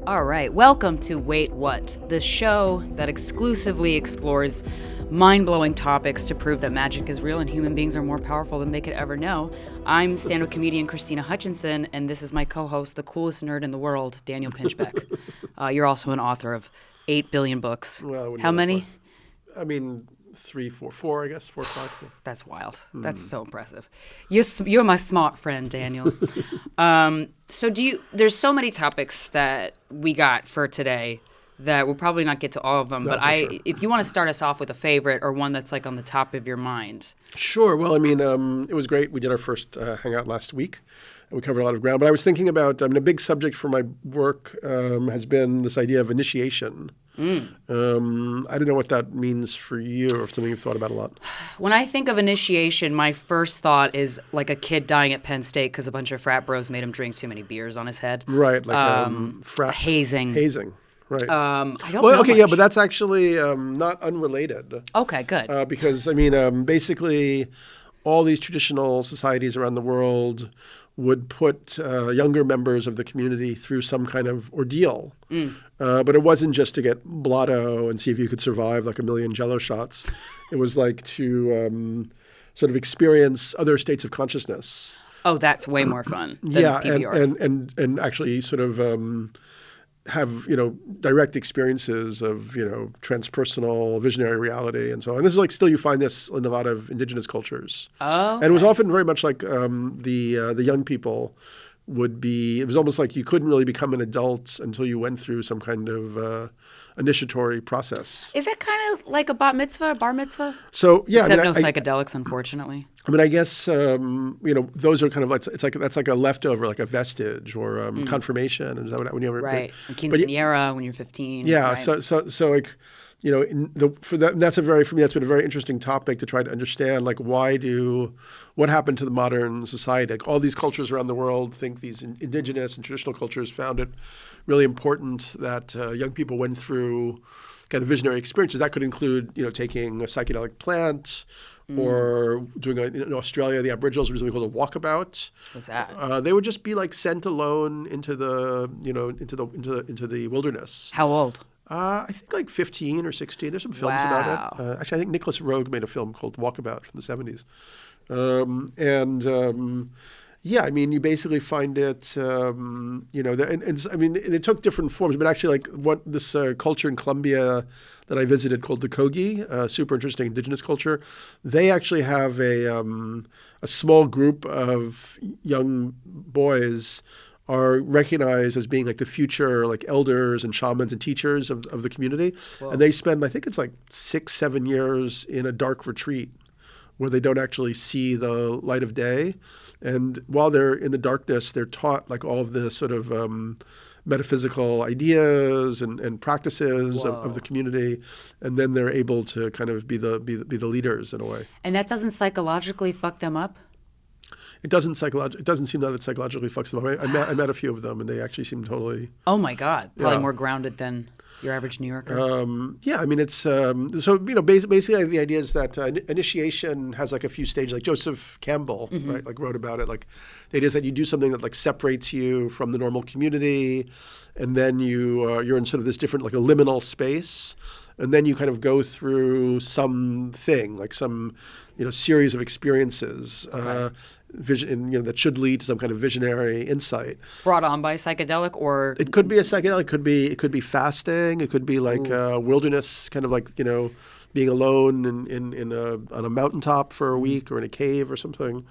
All right, welcome to Wait What, the show that exclusively explores mind-blowing topics to prove that magic is real and human beings are more powerful than they could ever know. I'm stand-up comedian KRYSTYNA HUTCHINSON, and this is my co-host, the coolest nerd in the world, Daniel Pinchbeck. You're also an author of 8 billion books. Well, how many? I mean, 4, I guess, 4 or 5. That's wild. That's so impressive. You're my smart friend, Daniel. So there's so many topics that we got for today that we'll probably not get to all of them. No, but sure. if you want to start us off with a favorite or one that's like on the top of your mind. Sure. Well, I mean, it was great. We did our first hangout last week, and we covered a lot of ground. But I was thinking about, a big subject for my work has been this idea of initiation. I don't know what that means for you, or if something you've thought about a lot. When I think of initiation, my first thought is like a kid dying at Penn State because a bunch of frat bros made him drink too many beers on his head. Right, like hazing. Hazing, right. I don't well, know okay, much. yeah, but that's actually not unrelated. Okay, good. Because, I mean, basically all these traditional societies around the world would put younger members of the community through some kind of ordeal. But it wasn't just to get blotto and see if you could survive like a million Jello shots. It was like to sort of experience other states of consciousness. Oh, that's way more fun than Yeah, PBR. and actually sort of have, direct experiences of, transpersonal, visionary reality and so on. And this is like still you find this in a lot of indigenous cultures. Oh, okay. And it was often very much like the young people it was almost like you couldn't really become an adult until you went through some kind of initiatory process. Is that kind of like a bar mitzvah? So, yeah. Except no psychedelics, unfortunately. I mean, I guess, those are kind of like, that's like a leftover, like a vestige or confirmation. Is that what, when you ever, Right. And quinceañera when you're 15. Yeah. Right? So like, for that, for me, that's been a very interesting topic to try to understand, like, what happened to the modern society? Like, all these cultures around the world think these indigenous and traditional cultures found it really important that young people went through kind of visionary experiences. That could include, taking a psychedelic plant or doing in Australia, the Aboriginals were doing something called a walkabout. What's that? They would just be like sent alone into the, into the wilderness. How old? I think like 15 or 16. There's some films about it. Actually, I think Nicholas Roeg made a film called Walkabout from the 70s. Yeah, I mean, you basically find it, I mean, it took different forms, but actually like this culture in Colombia that I visited called the Kogi, super interesting indigenous culture. They actually have a small group of young boys are recognized as being like the future like elders and shamans and teachers of the community. Whoa. And they spend, I think it's like 6-7 years in a dark retreat where they don't actually see the light of day. And while they're in the darkness, they're taught like all of the sort of metaphysical ideas and practices of the community. And then they're able to kind of be the leaders in a way. And that doesn't psychologically fuck them up? It doesn't seem that it psychologically fucks them up. I met a few of them, and they actually seem totally. Oh my God! Probably more grounded than your average New Yorker. Yeah, I mean it's basically the idea is that initiation has like a few stages. Like Joseph Campbell, right, like wrote about it. Like the idea is that you do something that like separates you from the normal community, and then you're in sort of this different like a liminal space. And then you kind of go through something, like some, series of experiences, vision, that should lead to some kind of visionary insight. Brought on by psychedelic, or it could be a psychedelic. It could be fasting. It could be like wilderness, kind of like being alone on a mountaintop for a week or in a cave or something.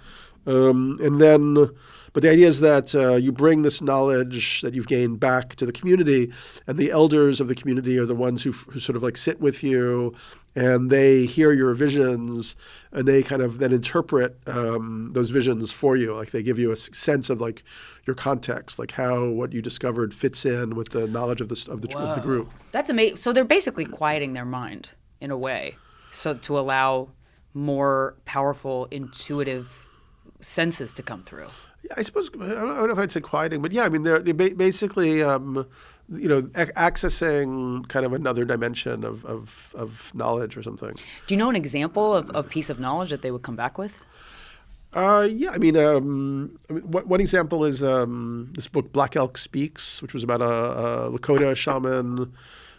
But the idea is that you bring this knowledge that you've gained back to the community, and the elders of the community are the ones who sort of like sit with you, and they hear your visions, and they kind of then interpret those visions for you. Like they give you a sense of like your context, like how what you discovered fits in with the knowledge of the group. That's amazing. So they're basically quieting their mind in a way, so to allow more powerful, intuitive senses to come through. Yeah, I suppose I don't know if I'd say quieting, but yeah, I mean they're basically accessing kind of another dimension of knowledge or something. Do you know an example of piece of knowledge that they would come back with? Yeah, one example is this book, Black Elk Speaks, which was about a Lakota shaman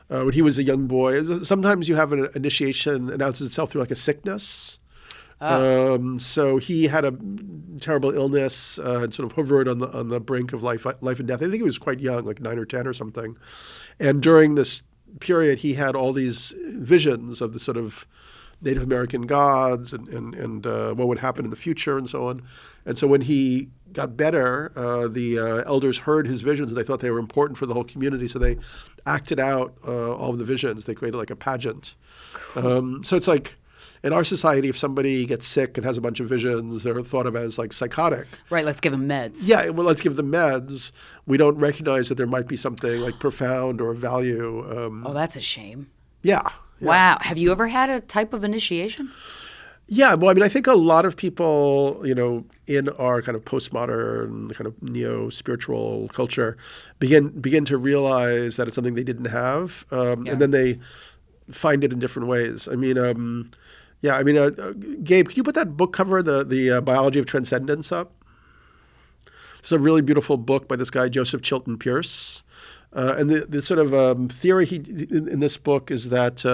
when he was a young boy. Sometimes you have an initiation announces itself through like a sickness. So he had a terrible illness and sort of hovered on the brink of life and death. I think he was quite young, like 9 or 10 or something. And during this period, he had all these visions of the sort of Native American gods and what would happen in the future and so on. And so when he got better, the elders heard his visions and they thought they were important for the whole community. So they acted out all of the visions. They created like a pageant. So it's like in our society, if somebody gets sick and has a bunch of visions, they're thought of as like psychotic. Right, let's give them meds. Yeah, well, let's give them meds. We don't recognize that there might be something like profound or value. Oh, that's a shame. Yeah. Wow. Have you ever had a type of initiation? Yeah, well, I think a lot of people, in our kind of postmodern, kind of neo-spiritual culture begin to realize that it's something they didn't have, and then they find it in different ways. Gabe, could you put that book cover, the Biology of Transcendence, up? It's a really beautiful book by this guy, Joseph Chilton Pearce. And the sort of theory in this book is that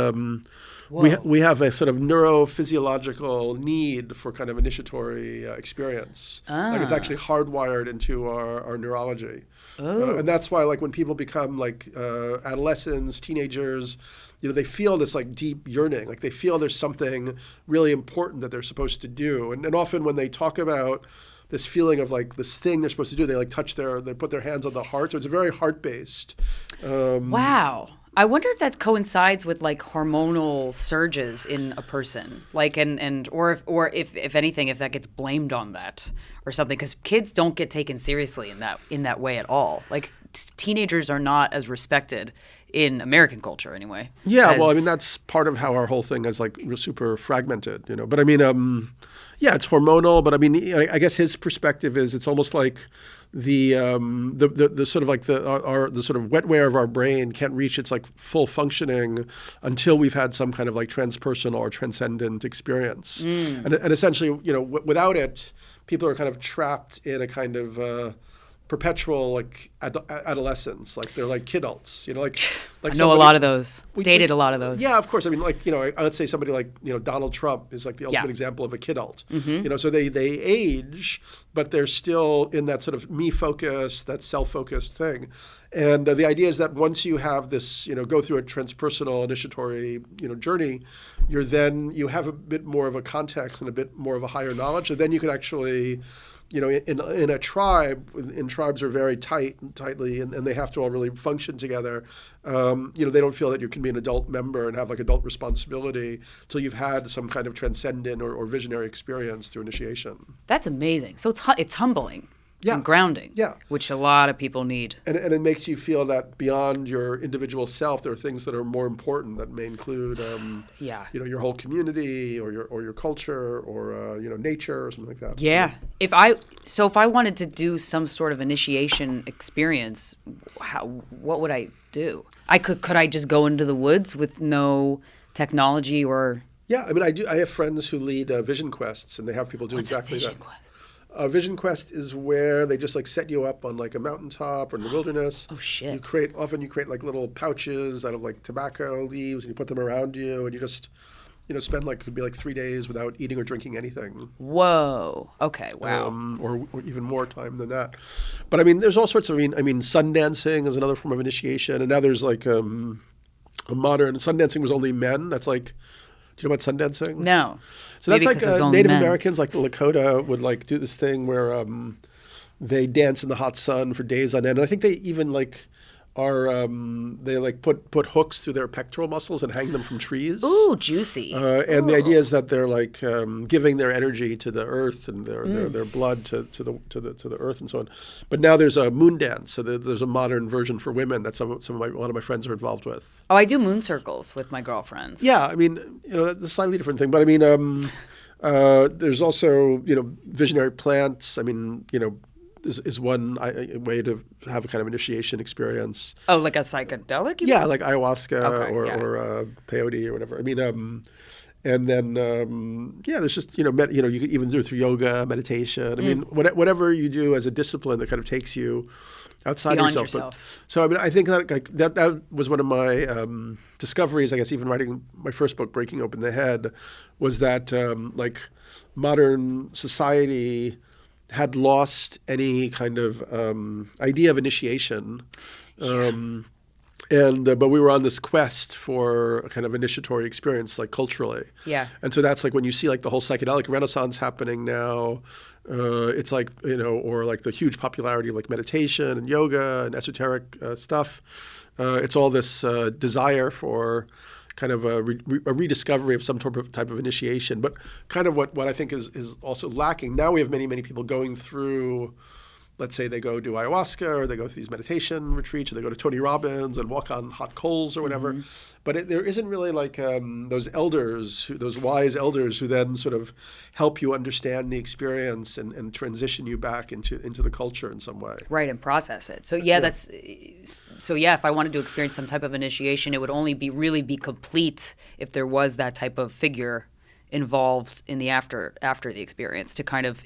we have a sort of neurophysiological need for kind of initiatory experience. Like it's actually hardwired into our neurology. And that's why like when people become like adolescents, teenagers, they feel this like deep yearning, like they feel there's something really important that they're supposed to do. And often when they talk about this feeling of like this thing they're supposed to do, they like they put their hands on the heart. So it's very heart-based. Wow. I wonder if that coincides with like hormonal surges in a person, like or if anything, if that gets blamed on that or something, because kids don't get taken seriously in that way at all. Like teenagers are not as respected in American culture anyway. Yeah, that's part of how our whole thing is like super fragmented, But yeah, it's hormonal. But I guess his perspective is it's almost like the sort of like the sort of wetware of our brain can't reach its like full functioning until we've had some kind of like transpersonal or transcendent experience. And essentially, without it, people are kind of trapped in a kind of perpetual like adolescence, like they're like kidults, like I know a lot of those. Dated a lot of those. Yeah, of course. Let's say somebody like Donald Trump is like the ultimate example of a kidult. So they age, but they're still in that sort of me focused, that self-focused thing. And the idea is that once you have this, go through a transpersonal initiatory, journey, you have a bit more of a context and a bit more of a higher knowledge, and then you can actually in a tribe, tribes are very tightly, and they have to all really function together. They don't feel that you can be an adult member and have like adult responsibility until you've had some kind of transcendent or visionary experience through initiation. That's amazing. So it's humbling. And grounding, which a lot of people need. And it makes you feel that beyond your individual self, there are things that are more important that may include, your whole community or your culture or nature or something like that. Yeah. If I wanted to do some sort of initiation experience, what would I do? Could I just go into the woods with no technology or? Yeah, I have friends who lead vision quests, and they have people do exactly that. What's a vision quest? A vision quest is where they just like set you up on like a mountaintop or in the wilderness. Oh shit! You create like little pouches out of like tobacco leaves, and you put them around you, and you just spend could be 3 days without eating or drinking anything. Whoa. Okay. Wow. Or even more time than that. But there's all sorts of sun dancing is another form of initiation, and now there's like a modern sun dancing was only men. That's like. Do you know about sun dancing? No. So that's like Native Americans, like the Lakota, would like do this thing where they dance in the hot sun for days on end. And I think they even they put hooks through their pectoral muscles and hang them from trees. Ooh, juicy. And the idea is that they're giving their energy to the earth and their blood to the earth and so on. But now there's a moon dance, so there's a modern version for women that one of my friends are involved with. Oh, I do moon circles with my girlfriends. Yeah, that's a slightly different thing. But there's also visionary plants. Is one way to have a kind of initiation experience. Oh, like a psychedelic? Yeah, like ayahuasca or peyote or whatever. And then, there's just, you you can even do it through yoga, meditation. I mean, whatever you do as a discipline that kind of takes you outside Beyond of yourself. So, I mean, I think that was one of my discoveries, I guess, even writing my first book, Breaking Open the Head, was that, modern society had lost any kind of idea of initiation. But we were on this quest for a kind of initiatory experience, like culturally. Yeah. And so that's like when you see like the whole psychedelic renaissance happening now, it's like, or like the huge popularity of like meditation and yoga and esoteric stuff. It's all this desire for kind of a rediscovery of some type of initiation. But kind of what I think is also lacking. Now we have many, many people going through, let's say they go do ayahuasca or they go through these meditation retreats or they go to Tony Robbins and walk on hot coals or whatever. But there isn't really like those elders, those wise elders who then sort of help you understand the experience and transition you back into the culture in some way. Right, and process it. So if I wanted to experience some type of initiation, it would only really be complete if there was that type of figure involved in the after the experience to kind of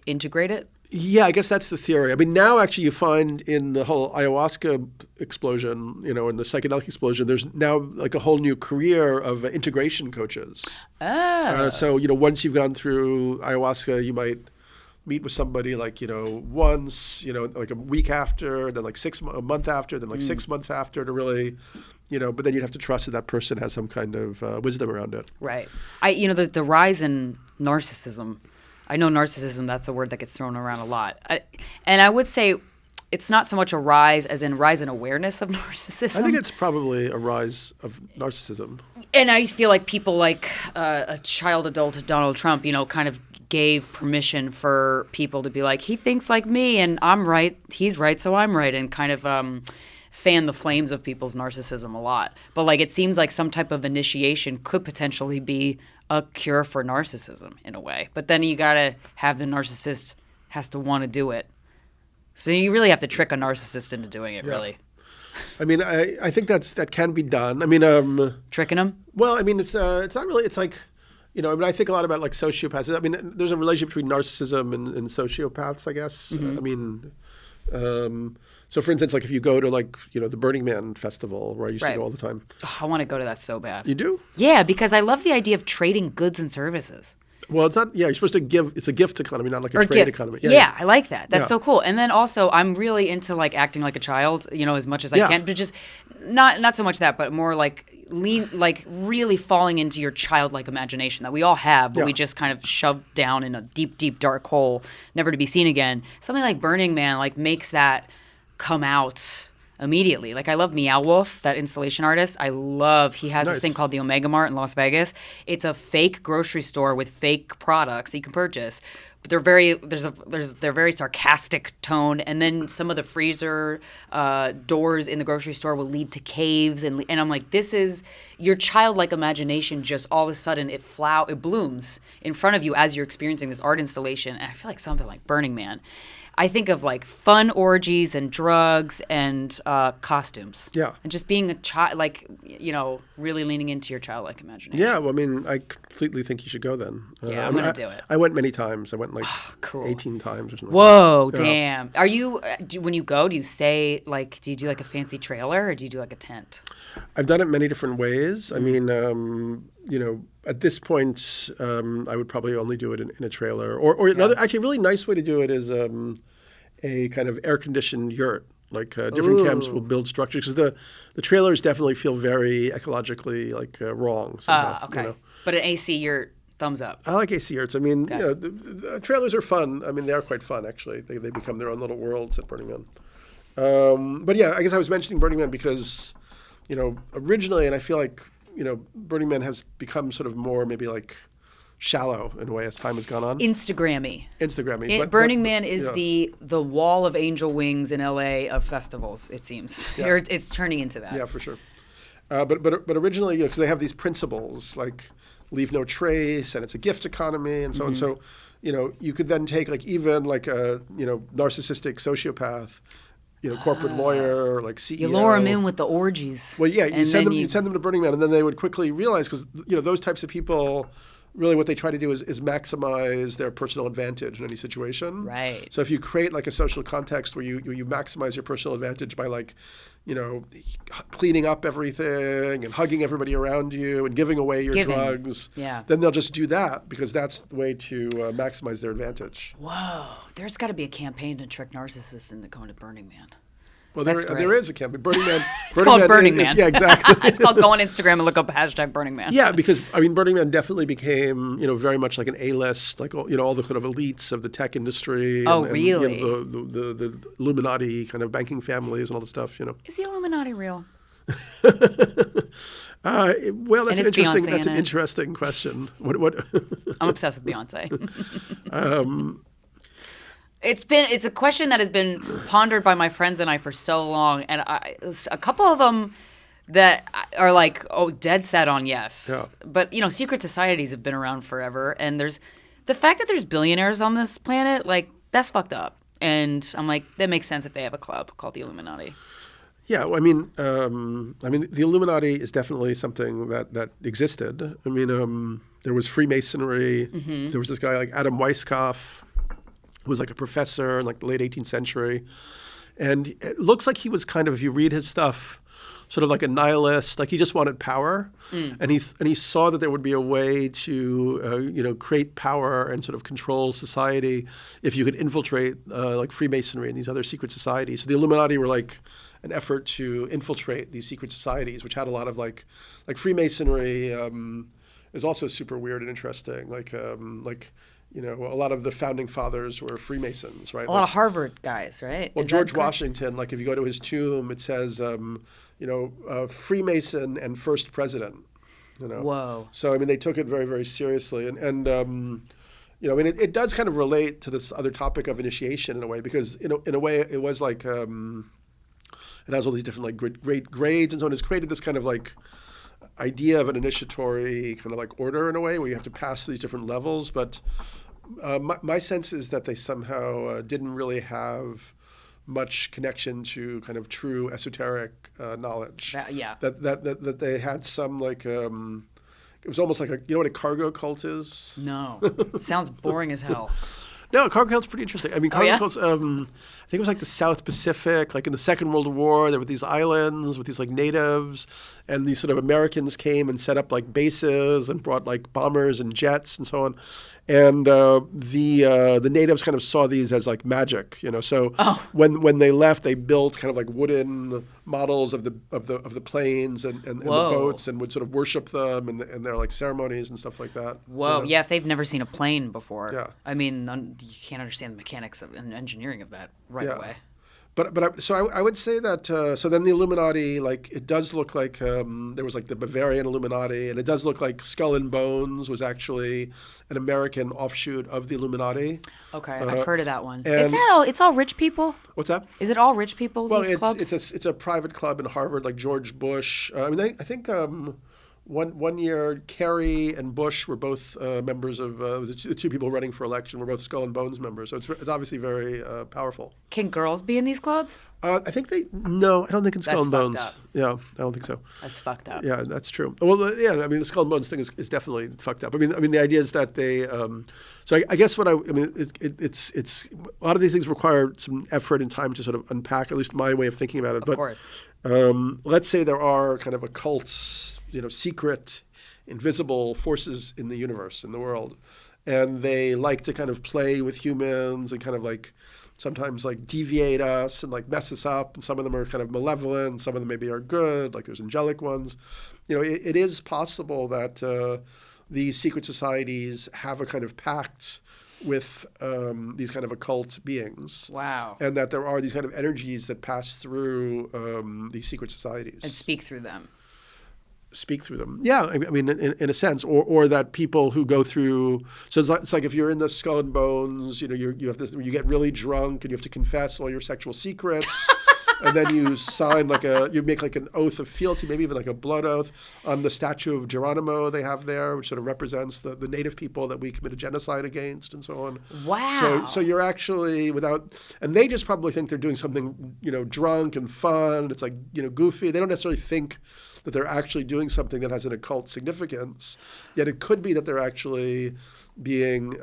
integrate it. Yeah, I guess that's the theory. I mean, now actually you find in the whole ayahuasca explosion, in the psychedelic explosion, there's now like a whole new career of integration coaches. So, once you've gone through ayahuasca, you might meet with somebody like, once, like a week after, then like a month after, then like 6 months after to really, but then you'd have to trust that person has some kind of wisdom around it. Right. The rise in narcissism. I know narcissism, that's a word that gets thrown around a lot. And I would say it's not so much a rise as in rise in awareness of narcissism. I think it's probably a rise of narcissism. And I feel like people like a child adult Donald Trump, kind of gave permission for people to be like, he thinks like me and I'm right, he's right, so I'm right, and kind of fan the flames of people's narcissism a lot. But like it seems like some type of initiation could potentially be a cure for narcissism in a way. But then you got to have the narcissist has to want to do it. So you really have to trick a narcissist into doing it, really. I mean, I think that can be done. I mean, tricking them? Well, I mean, it's not really, it's like, I think a lot about like sociopaths. I mean, there's a relationship between narcissism and sociopaths, I guess. I mean, so for instance, like if you go to like, the Burning Man festival where I used to go all the time. Oh, I want to go to that so bad. You do? Yeah, because I love the idea of trading goods and services. Well, it's not, you're supposed to give, it's a gift economy, not like a trade economy. Yeah, I like that. That's so cool. And then also I'm really into like acting like a child, as much as I can, but just not so much that, but more like really falling into your childlike imagination that we all have, but we just kind of shoved down in a deep, deep dark hole, never to be seen again. Something like Burning Man like makes that come out immediately. Like I love Meow Wolf, that installation artist. He has this thing called the Omega Mart in Las Vegas. It's a fake grocery store with fake products that you can purchase. But they're very sarcastic tone, and then some of the freezer doors in the grocery store will lead to caves, and I'm like, this is your childlike imagination. Just all of a sudden it blooms in front of you as you're experiencing this art installation, and I feel like something like Burning Man. I think of like fun orgies and drugs and costumes. Yeah. And just being a child, like, really leaning into your childlike imagination. Yeah. Well, I mean, I completely think you should go then. Yeah, I'm going to do it. I went many times. I went like 18 times or something. Whoa, damn. Are you, when you go, do you stay, like, do you do like a fancy trailer or do you do like a tent? I've done it many different ways. I mean, at this point, I would probably only do it in a trailer. Or another, actually, a really nice way to do it is a kind of air-conditioned yurt. Like different camps will build structures because the trailers definitely feel very ecologically like wrong. Somehow, okay. But an AC yurt, thumbs up. I like AC yurts. I mean, the trailers are fun. I mean, they are quite fun actually. They become their own little worlds at Burning Man. But yeah, I guess I was mentioning Burning Man because originally, and I feel like Burning Man has become sort of more maybe like shallow in a way as time has gone on. Instagrammy. But Burning Man is the wall of angel wings in LA of festivals, it seems. Yeah. It's turning into that. Yeah, for sure. But originally, because they have these principles like leave no trace and it's a gift economy and so on. So, you could then take like even like a narcissistic sociopath corporate lawyer, like CEO. You lure them in with the orgies. Well, yeah, you send you them to Burning Man, and then they would quickly realize, because those types of people, really what they try to do is maximize their personal advantage in any situation. Right. So if you create like a social context where you maximize your personal advantage by like, cleaning up everything and hugging everybody around you and giving away your drugs, then they'll just do that because that's the way to maximize their advantage. Whoa. There's got to be a campaign to trick narcissists into going to Burning Man. Well, there is a campaign. Burning Man. It's called Burning Man. Yeah, exactly. It's called go on Instagram and look up hashtag Burning Man. Yeah, because Burning Man definitely became very much like an A-list, like all the kind of elites of the tech industry. Oh, really? The Illuminati kind of banking families and all the stuff. Is the Illuminati real? Well, that's interesting. Beyonce That's an interesting question. What? I'm obsessed with Beyonce. It's a question that has been pondered by my friends and I for so long, and a couple of them that are like, dead set on yes. Yeah. But secret societies have been around forever, and there's the fact that there's billionaires on this planet, like that's fucked up. And I'm like, that makes sense if they have a club called the Illuminati. Yeah, well, the Illuminati is definitely something that existed. There was Freemasonry. Mm-hmm. There was this guy like Adam Weishaupt, who was like a professor in like the late 18th century. And it looks like he was kind of, if you read his stuff, sort of like a nihilist, like he just wanted power. And he saw that there would be a way to, create power and sort of control society if you could infiltrate like Freemasonry and these other secret societies. So the Illuminati were like an effort to infiltrate these secret societies, which had a lot of like Freemasonry is also super weird and interesting. A lot of the founding fathers were Freemasons, right? A lot of Harvard guys, right? Well, George Washington, like if you go to his tomb, it says, Freemason and first president. Whoa. So they took it very, very seriously, and it does kind of relate to this other topic of initiation in a way, because in a way it was like it has all these different like great grades and so on. It's created this kind of like idea of an initiatory kind of like order in a way where you have to pass these different levels, but my sense is that they somehow didn't really have much connection to kind of true esoteric knowledge. That they had some like it was almost like what a cargo cult is? No. Sounds boring as hell. No, cargo cult's pretty interesting. Cargo cults, I think it was like the South Pacific, like in the Second World War, there were these islands with these like natives, and these sort of Americans came and set up like bases and brought like bombers and jets and so on. And the natives kind of saw these as like magic, So when they left, they built kind of like wooden models of the planes and the boats, and would sort of worship them and their like ceremonies and stuff like that. Whoa, yeah. If they've never seen a plane before, yeah. You can't understand the mechanics and engineering of that away. But I would say that so then the Illuminati, like it does look like there was like the Bavarian Illuminati, and it does look like Skull and Bones was actually an American offshoot of the Illuminati. Okay, I've heard of that one. Is that all? It's all rich people? What's that? Is it all rich people? Well, these clubs? it's a private club in Harvard, like George Bush. I think. One year, Kerry and Bush were both members of the two people running for election were both Skull and Bones members. So it's obviously very powerful. Can girls be in these clubs? I think I don't think in Skull and Bones. Up. Yeah, I don't think so. That's fucked up. Yeah, that's true. Well, the Skull and Bones thing is definitely fucked up. The idea is that they. So I guess it's a lot of these things require some effort and time to sort of unpack. At least my way of thinking about it. Of course. Let's say there are kind of occults, secret, invisible forces in the universe, in the world. And they like to kind of play with humans and kind of like sometimes like deviate us and like mess us up. And some of them are kind of malevolent. Some of them maybe are good, like there's angelic ones. It is possible that these secret societies have a kind of pact with these kind of occult beings. Wow. And that there are these kind of energies that pass through these secret societies. And speak through them. Yeah, in a sense, or that people who go through. So it's like if you're in the Skull and Bones, you have this. You get really drunk and you have to confess all your sexual secrets, and then you sign you make like an oath of fealty, maybe even like a blood oath on the statue of Geronimo they have there, which sort of represents the native people that we committed genocide against and so on. Wow. So you're actually and they just probably think they're doing something, drunk and fun. It's like, goofy. They don't necessarily think that they're actually doing something that has an occult significance. Yet it could be that they're actually being,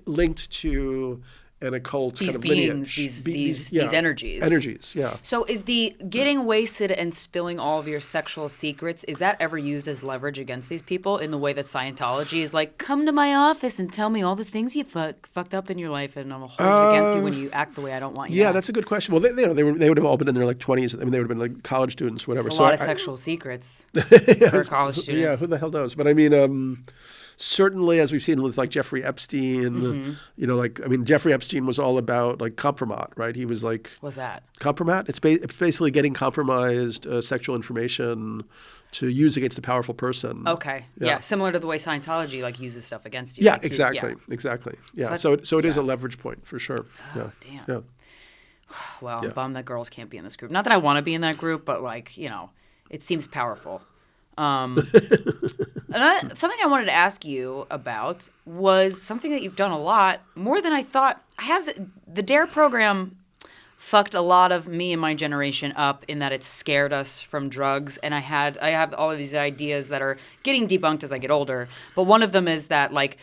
linked to an occult these kind of beings, lineage. These energies. Energies, yeah. So is the getting wasted and spilling all of your sexual secrets, is that ever used as leverage against these people in the way that Scientology is like, come to my office and tell me all the things you fucked up in your life and I'll hold it against you when you act the way I don't want you to act? That's a good question. Well, they would have all been in their like 20s. I mean, they would have been like college students, whatever. There's a lot of sexual secrets for college students. Yeah, who the hell knows? But I mean, certainly, as we've seen with like Jeffrey Epstein, Jeffrey Epstein was all about like compromat, right? He was like, what's that? Compromat? It's basically getting compromised sexual information to use against a powerful person. Okay. Yeah. Similar to the way Scientology like uses stuff against you. Yeah, like, exactly. Yeah. So it is a leverage point for sure. Oh, damn. Yeah. Well, I'm bummed that girls can't be in this group. Not that I want to be in that group, but like, it seems powerful. Something I wanted to ask you about was something that you've done a lot, more than I thought. I have the DARE program fucked a lot of me and my generation up in that it scared us from drugs, and I have all of these ideas that are getting debunked as I get older. But one of them is that like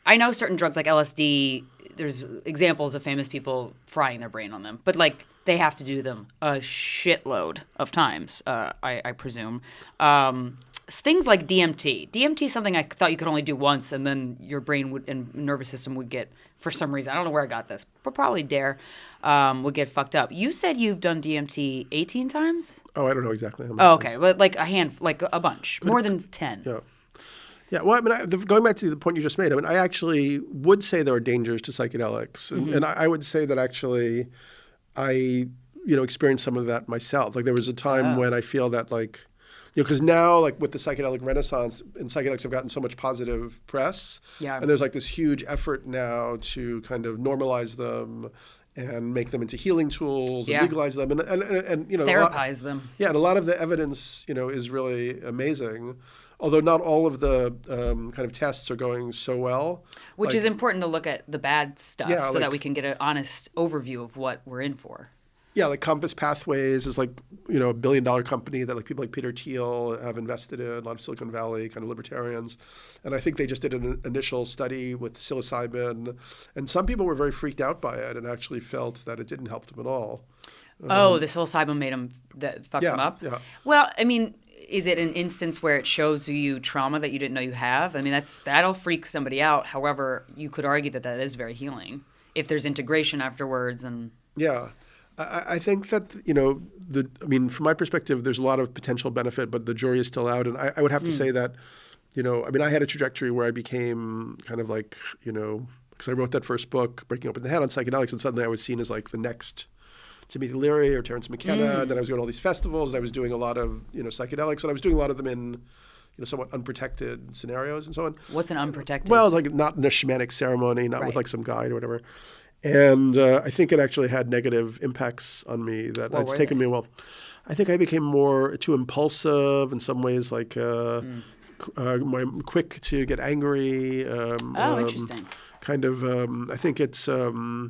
I know certain drugs like LSD, there's examples of famous people frying their brain on them, but like they have to do them a shitload of times, I presume. Things like DMT. DMT is something I thought you could only do once, and then your brain and nervous system would get, for some reason, I don't know where I got this, but probably DARE, would get fucked up. You said you've done DMT 18 times? Oh, I don't know exactly how many. Oh, okay, but like a bunch, more than 10. Yeah. Yeah, well, I mean, going back to the point you just made, I mean, I actually would say there are dangers to psychedelics, and I would say that actually I, experienced some of that myself. Like there was a time when I feel that like, because now, like with the psychedelic renaissance, and psychedelics have gotten so much positive press, and there's like this huge effort now to kind of normalize them and make them into healing tools and legalize them and therapize them. Yeah, and a lot of the evidence, is really amazing. Although not all of the kind of tests are going so well. Which is important to look at the bad stuff so that we can get an honest overview of what we're in for. Yeah, like Compass Pathways is like, a $1 billion company that like people like Peter Thiel have invested in, a lot of Silicon Valley kind of libertarians. And I think they just did an initial study with psilocybin. And some people were very freaked out by it and actually felt that it didn't help them at all. The psilocybin made them, fucked them up? Yeah. Well, I mean, is it an instance where it shows you trauma that you didn't know you have? I mean, that'll freak somebody out. However, you could argue that is very healing if there's integration afterwards. And yeah. I think that, from my perspective, there's a lot of potential benefit, but the jury is still out. And I would have to say that, I had a trajectory where I became kind of like, because I wrote that first book, Breaking Open the Head on psychedelics, and suddenly I was seen as like the next Timothy Leary or Terrence McKenna. And then I was going to all these festivals, and I was doing a lot of, psychedelics, and I was doing a lot of them in, somewhat unprotected scenarios and so on. What's an unprotected? Well, like not in a shamanic ceremony, not with like some guide or whatever. And I think it actually had negative impacts on me that it's taken me a while. I think I became too impulsive in some ways, like quick to get angry. Interesting. Kind of, I think it's, there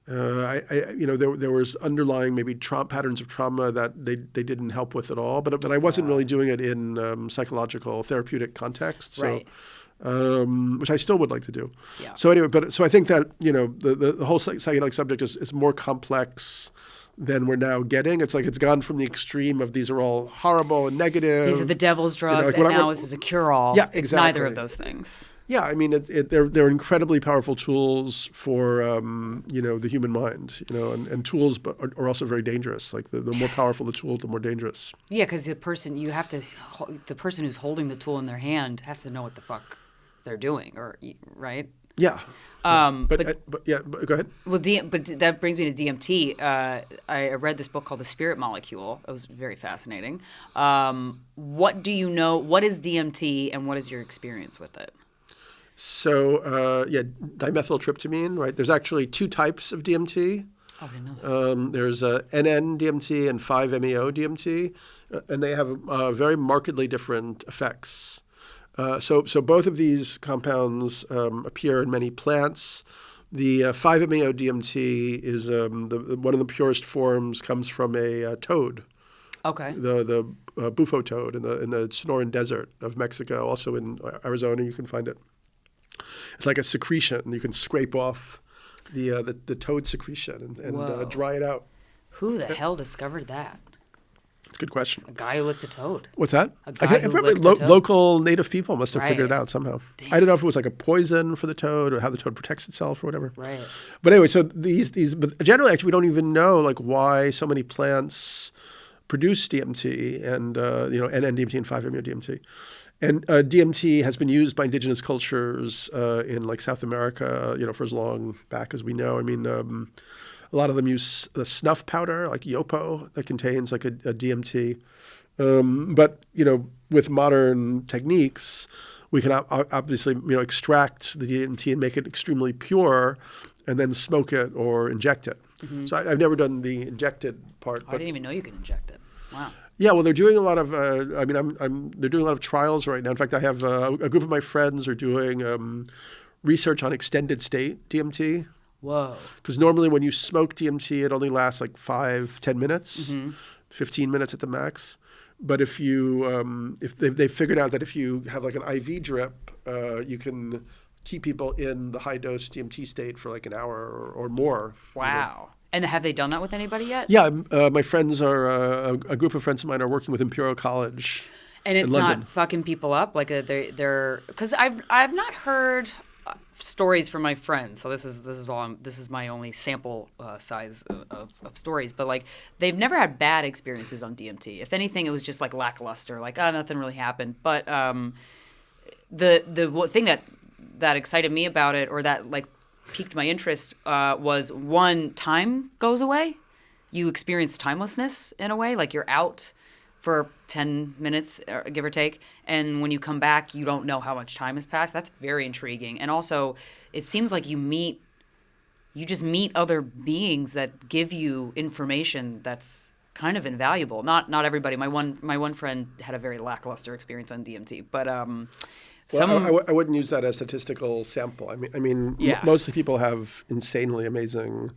was underlying maybe patterns of trauma that they didn't help with at all. But I wasn't really doing it in psychological therapeutic context. So. Right. Which I still would like to do. Yeah. So anyway, so I think that, the whole psychedelic subject is more complex than we're now getting. It's like it's gone from the extreme of these are all horrible and negative. These are the devil's drugs, and now this is a cure-all. Yeah, exactly. It's neither of those things. Yeah, I mean, they're incredibly powerful tools for, the human mind, and tools are also very dangerous. Like the more powerful the tool, the more dangerous. Yeah, because the person who's holding the tool in their hand has to know what the fuck they're doing, right? Yeah. But go ahead. Well, but that brings me to DMT. I read this book called The Spirit Molecule. It was very fascinating. What do you know? What is DMT, and what is your experience with it? So, dimethyltryptamine, right? There's actually two types of DMT. Oh, I didn't know that. There's NN-DMT and 5-MeO-DMT, and they have very markedly different effects. So both of these compounds appear in many plants. The 5-MeO-DMT is one of the purest forms comes from a toad. Okay. The bufo toad in the Sonoran Desert of Mexico, also in Arizona, you can find it. It's like a secretion. You can scrape off the toad secretion and dry it out. Who the hell discovered that? It's a good question. A guy who licked a toad. What's that? A guy who Probably licked a toad? local native people must have Right. figured it out somehow. Damn. I don't know if it was like a poison for the toad or how the toad protects itself or whatever. Right. But anyway, so but generally, actually, we don't even know like why so many plants produce DMT and NN-DMT and 5-MeO-DMT. And DMT has been used by indigenous cultures in like South America, for as long back as we know. I mean, a lot of them use the snuff powder, like yopo, that contains like a DMT. But with modern techniques, we can obviously extract the DMT and make it extremely pure, and then smoke it or inject it. Mm-hmm. So I've never done the injected part. I didn't even know you could inject it. Wow. Yeah, well, they're doing a lot of. They're doing a lot of trials right now. In fact, I have a group of my friends are doing research on extended state DMT. Whoa. Because normally when you smoke DMT, it only lasts like 5-10 minutes, 15 minutes at the max. But if they figured out that if you have like an IV drip, you can keep people in the high dose DMT state for like an hour or more. Wow. And have they done that with anybody yet? Yeah, my friends are a group of friends of mine are working with Imperial College. And it's in London. not fucking people up, like they're because I've not heard stories from my friends, so this is my only sample size of stories, but like they've never had bad experiences on DMT. If anything, it was just like lackluster, like nothing really happened. But the thing that excited me about it, or that like piqued my interest, was one, time goes away. You experience timelessness in a way, like you're out for 10 minutes, give or take. And when you come back, you don't know how much time has passed. That's very intriguing. And also, it seems like you just meet other beings that give you information that's kind of invaluable. Not everybody. My one friend had a very lackluster experience on DMT, but I wouldn't use that as statistical sample. I mean, Yeah. most of the people have insanely amazing,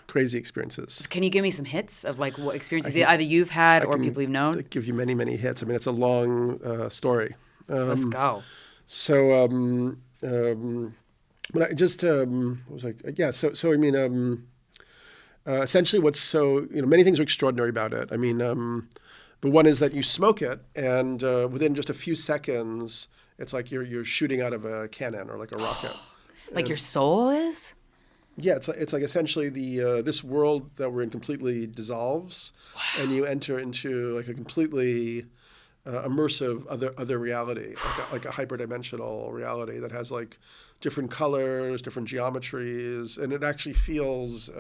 crazy experiences. Can you give me some hits of like what experiences either you've had or people you've known? Give you many, many hits. I mean, it's a long story. Let's go. So, but I just was like, yeah. So I mean, essentially, what's so many things are extraordinary about it. I mean, but one is that you smoke it, and within just a few seconds, it's like you're shooting out of a cannon or like a rocket. Like your soul is? Yeah, it's like essentially this world that we're in completely dissolves, and you enter into like a completely immersive other reality, like a hyperdimensional reality that has like different colors, different geometries, and it actually feels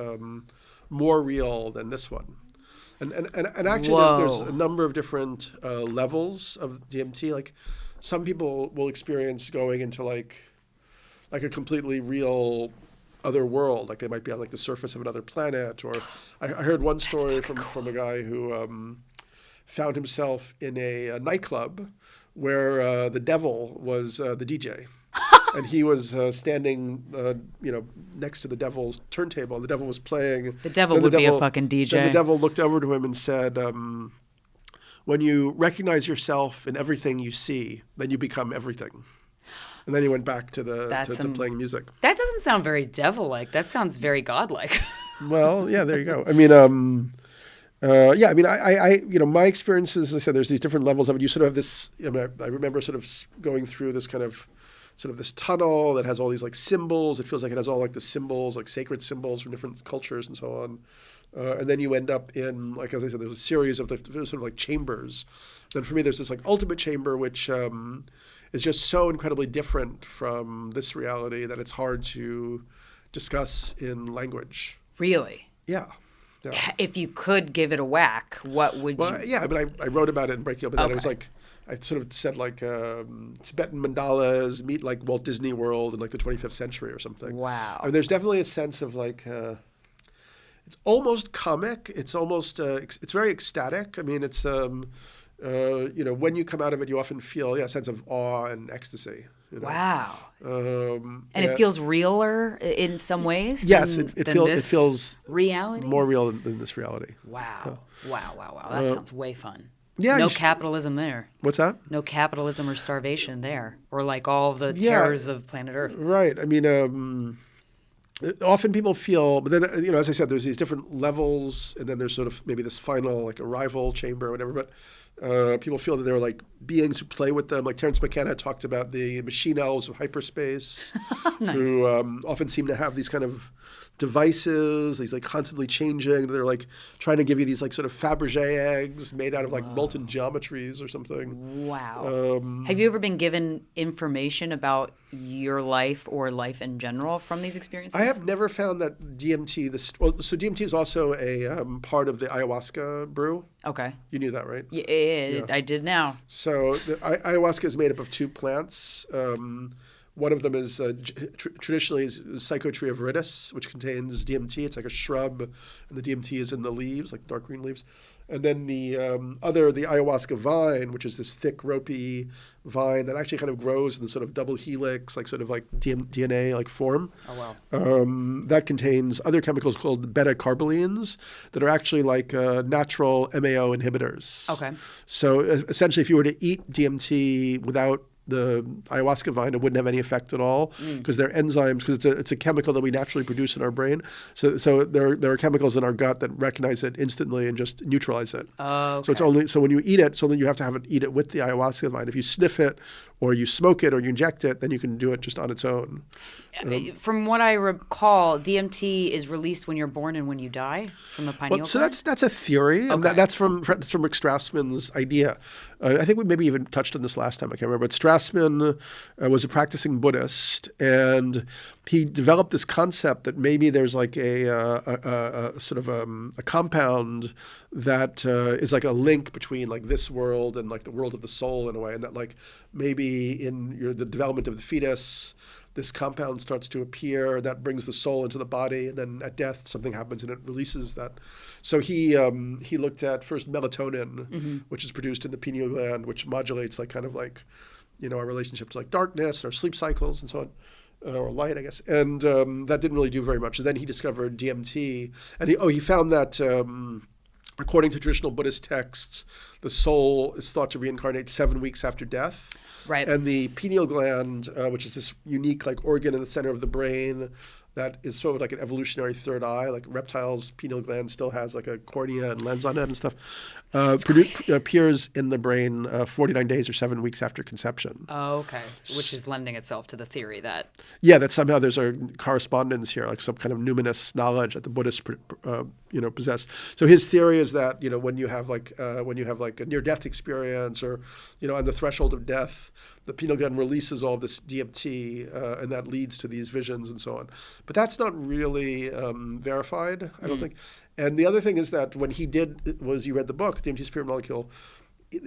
more real than this one. And actually, there's a number of different levels of DMT. Like some people will experience going into like a completely real other world, like they might be on like the surface of another planet. Or I heard one story from a guy who found himself in a nightclub where the devil was the DJ. And he was standing, next to the devil's turntable, and the devil was playing. The devil would be a fucking DJ. Then the devil looked over to him and said, when you recognize yourself in everything you see, then you become everything. And then he went back to playing music. That doesn't sound very devil-like. That sounds very godlike. Well, yeah, there you go. I mean, yeah, I mean, I my experiences, as I said, there's these different levels of it. You sort of have this, I remember sort of going through this kind of, sort of this tunnel that has all these like symbols. It feels like it has all like the symbols, like sacred symbols from different cultures and so on. And then you end up in, like, as I said, there's a series of sort of like chambers. Then for me, there's this like ultimate chamber, which is just so incredibly different from this reality that it's hard to discuss in language. Really? Yeah. If you could give it a whack, what would you? Yeah, I mean, I wrote about it in Breaking Up, and then it was like, I sort of said like Tibetan mandalas meet like Walt Disney World in like the 25th century or something. Wow. I mean, there's definitely a sense of like, it's almost comic. It's almost it's very ecstatic. I mean, it's when you come out of it, you often feel a sense of awe and ecstasy. Wow. And it feels realer in some ways. Yes, than, it than feels reality. more real than this reality. Wow. Wow. That sounds way fun. Yeah. No capitalism there. What's that? No capitalism or starvation there, or like all the terrors of planet Earth. Right. I mean, often people feel, but then as I said, there's these different levels, and then there's sort of maybe this final like arrival chamber or whatever. But people feel that they're like beings who play with them. Like Terence McKenna talked about the machine elves of hyperspace, Nice. who often seem to have these kind of devices, these like constantly changing. They're like trying to give you these like sort of Fabergé eggs made out of like molten geometries or something. Wow. Have you ever been given information about your life or life in general from these experiences? I have never found that DMT. So DMT is also a part of the ayahuasca brew. Okay. You knew that, right? Yeah. I did now. So the ayahuasca is made up of two plants. One of them is traditionally is Psychotria viridis, which contains DMT. It's like a shrub, and the DMT is in the leaves, like dark green leaves. And then the ayahuasca vine, which is this thick, ropey vine that actually kind of grows in the sort of double helix, like sort of like DNA like form. Oh, wow. That contains other chemicals called beta-carbolines that are actually like natural MAO inhibitors. Okay. So essentially, if you were to eat DMT without the ayahuasca vine, it wouldn't have any effect at all because they're enzymes, because it's a chemical that we naturally produce in our brain. So there are chemicals in our gut that recognize it instantly and just neutralize it. Okay. So it's only when you eat it, you have to eat it with the ayahuasca vine. If you sniff it or you smoke it or you inject it, then you can do it just on its own. From what I recall, DMT is released when you're born and when you die from the pineal Well, so gland? that's a theory, and Okay. that's from Rick Strassman's idea. I think we maybe even touched on this last time. I can't remember. But Strassman was a practicing Buddhist, and he developed this concept that maybe there's like a sort of a compound that is like a link between like this world and like the world of the soul in a way, and that like maybe in the development of the fetus, this compound starts to appear that brings the soul into the body, and then at death something happens and it releases that. So he looked at first melatonin, which is produced in the pineal gland, which modulates like kind of like our relationship to like darkness, our sleep cycles, and so on. Or light, I guess, and that didn't really do very much. And then he discovered DMT, and he found that according to traditional Buddhist texts, the soul is thought to reincarnate 7 weeks after death. Right. And the pineal gland, which is this unique like organ in the center of the brain that is sort of like an evolutionary third eye, like reptiles' pineal gland still has like a cornea and lens on it and stuff, appears in the brain 49 days or 7 weeks after conception. Oh, okay. Which is lending itself to the theory that... Yeah, that somehow there's a correspondence here, like some kind of numinous knowledge that the Buddhists possess. So his theory is that when you have like a near-death experience or on the threshold of death, the pineal gland releases all of this DMT, and that leads to these visions and so on. But that's not really verified, I don't think. And the other thing is that when he you read the book, DMT Spirit Molecule,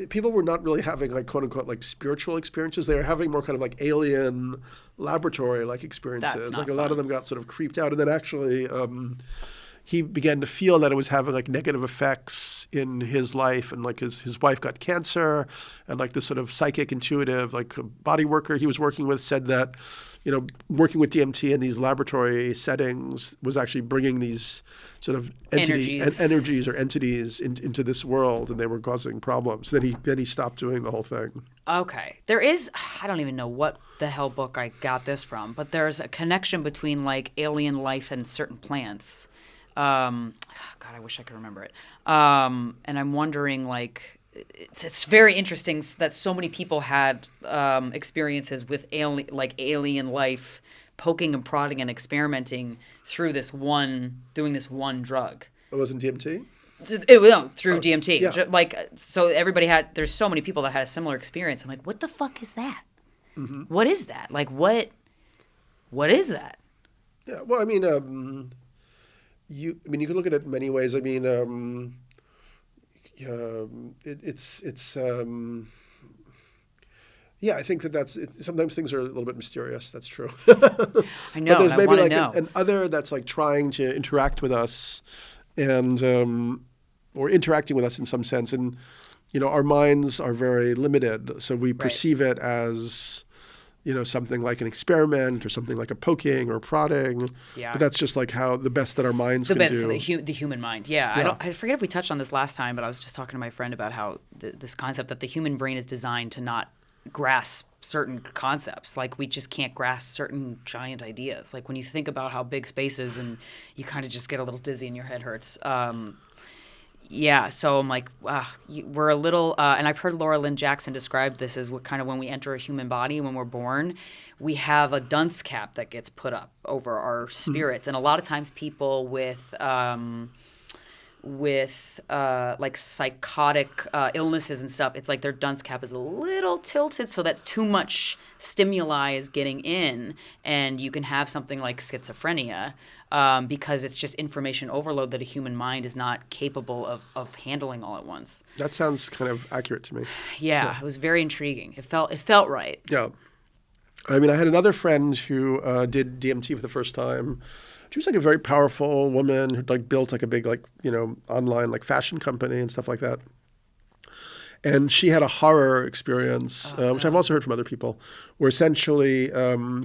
people were not really having like quote unquote like spiritual experiences. They were having more kind of like alien laboratory like experiences. That's not like a lot fun. of them got sort of creeped out, and then actually he began to feel that it was having like negative effects in his life, and like his wife got cancer, and like this sort of psychic intuitive like body worker he was working with said that working with DMT in these laboratory settings was actually bringing these sort of energies or entities into this world, and they were causing problems. Then he stopped doing the whole thing. Okay. There is, I don't even know what the hell book I got this from, but there's a connection between like alien life and certain plants. God, I wish I could remember it. And I'm wondering, like, it's very interesting that so many people had experiences with alien life, poking and prodding and experimenting through doing this one drug. It wasn't DMT? Through DMT. Yeah. Like, so there's so many people that had a similar experience. I'm like, what the fuck is that? Mm-hmm. What is that? Like, what is that? Yeah, well, I mean, you can look at it in many ways. I mean, yeah, I think that's it. Sometimes things are a little bit mysterious. That's true. I know. But there's maybe like an an other that's like trying to interact with us and or interacting with us in some sense. And our minds are very limited, so we perceive it as something like an experiment or something like a poking or prodding. Yeah. But that's just like how the best that our minds can do. The human mind. Yeah. I forget if we touched on this last time, but I was just talking to my friend about how this concept that the human brain is designed to not grasp certain concepts. Like, we just can't grasp certain giant ideas. Like, when you think about how big space is, and you kind of just get a little dizzy and your head hurts. Yeah, so I'm like, wow, we're a little, and I've heard Laura Lynn Jackson describe this as what kind of when we enter a human body, when we're born, we have a dunce cap that gets put up over our spirits. And a lot of times people with like psychotic illnesses and stuff, it's like their dunce cap is a little tilted so that too much stimuli is getting in, and you can have something like schizophrenia. Because it's just information overload that a human mind is not capable of handling all at once. That sounds kind of accurate to me. Yeah, it was very intriguing. It felt right. Yeah. I mean, I had another friend who did DMT for the first time. She was like a very powerful woman who like built like a big online like fashion company and stuff like that. And she had a horror experience, which I've also heard from other people, where essentially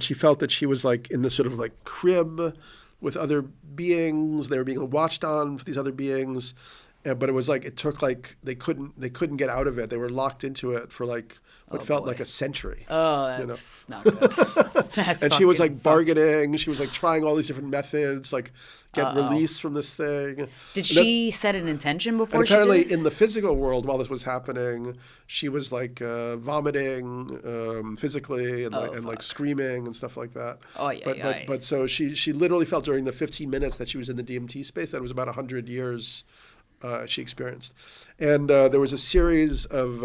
she felt that she was like in this sort of like crib with other beings. They were being watched on for these other beings, but it was like it took like they couldn't get out of it. They were locked into it for like what felt like a century. Oh, that's not good. That's and she was like bargaining. She was like trying all these different methods, like get release from this thing. Did she set an intention before she apparently did this? In the physical world, while this was happening, she was like vomiting physically and like screaming and stuff like that. Oh yeah. But so she literally felt during the 15 minutes that she was in the DMT space that it was about 100 years she experienced, and there was a series of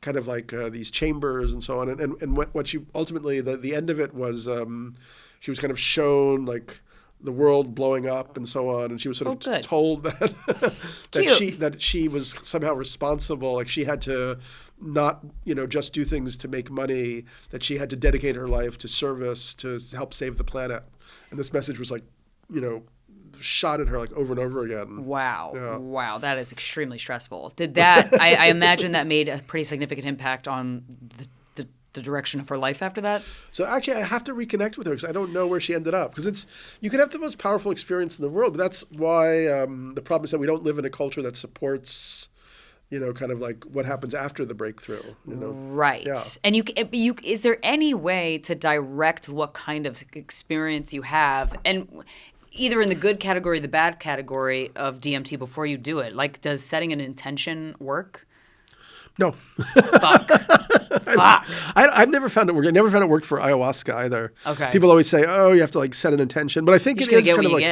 kind of like these chambers and so on, and what she ultimately the end of it was she was kind of shown like the world blowing up and so on, and she was sort of told that that she was somehow responsible, like she had to not just do things to make money, that she had to dedicate her life to service to help save the planet, and this message was like shot at her like over and over again. Wow. Yeah. Wow. That is extremely stressful. Did that, I imagine that made a pretty significant impact on the direction of her life after that? So actually I have to reconnect with her because I don't know where she ended up. Because you can have the most powerful experience in the world, but that's why the problem is that we don't live in a culture that supports kind of like what happens after the breakthrough. Right. Yeah. And you is there any way to direct what kind of experience you have, and either in the good category or the bad category of DMT before you do it? Like, does setting an intention work? No. Fuck. I've never found it work. I never found it worked for ayahuasca either. Okay. People always say, oh, you have to like set an intention. But I think it is kind of like,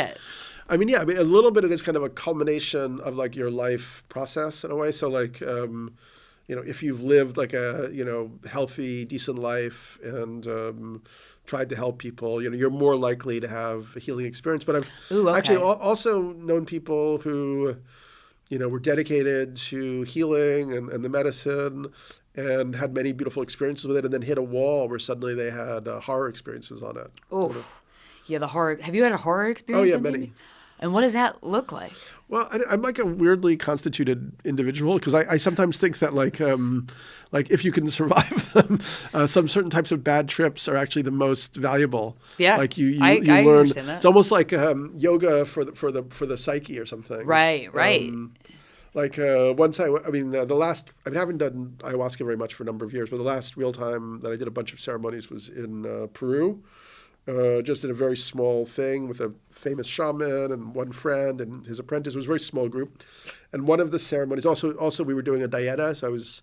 a little bit it is kind of a culmination of like your life process in a way. So like, if you've lived like a, healthy, decent life and tried to help people, you're more likely to have a healing experience. But I've actually also known people who, were dedicated to healing and the medicine and had many beautiful experiences with it, and then hit a wall where suddenly they had horror experiences on it. Oh, yeah, the horror. Have you had a horror experience? Oh, yeah, many. And what does that look like? Well, I'm like a weirdly constituted individual because I sometimes think that like if you can survive them, some certain types of bad trips are actually the most valuable. Yeah, like you I learn. understand that. It's almost like yoga for the psyche or something. Right. Like once I haven't done ayahuasca very much for a number of years, but the last real time that I did a bunch of ceremonies was in Peru. Just in a very small thing with a famous shaman and one friend and his apprentice. It was a very small group. And one of the ceremonies, also we were doing a dieta, so I was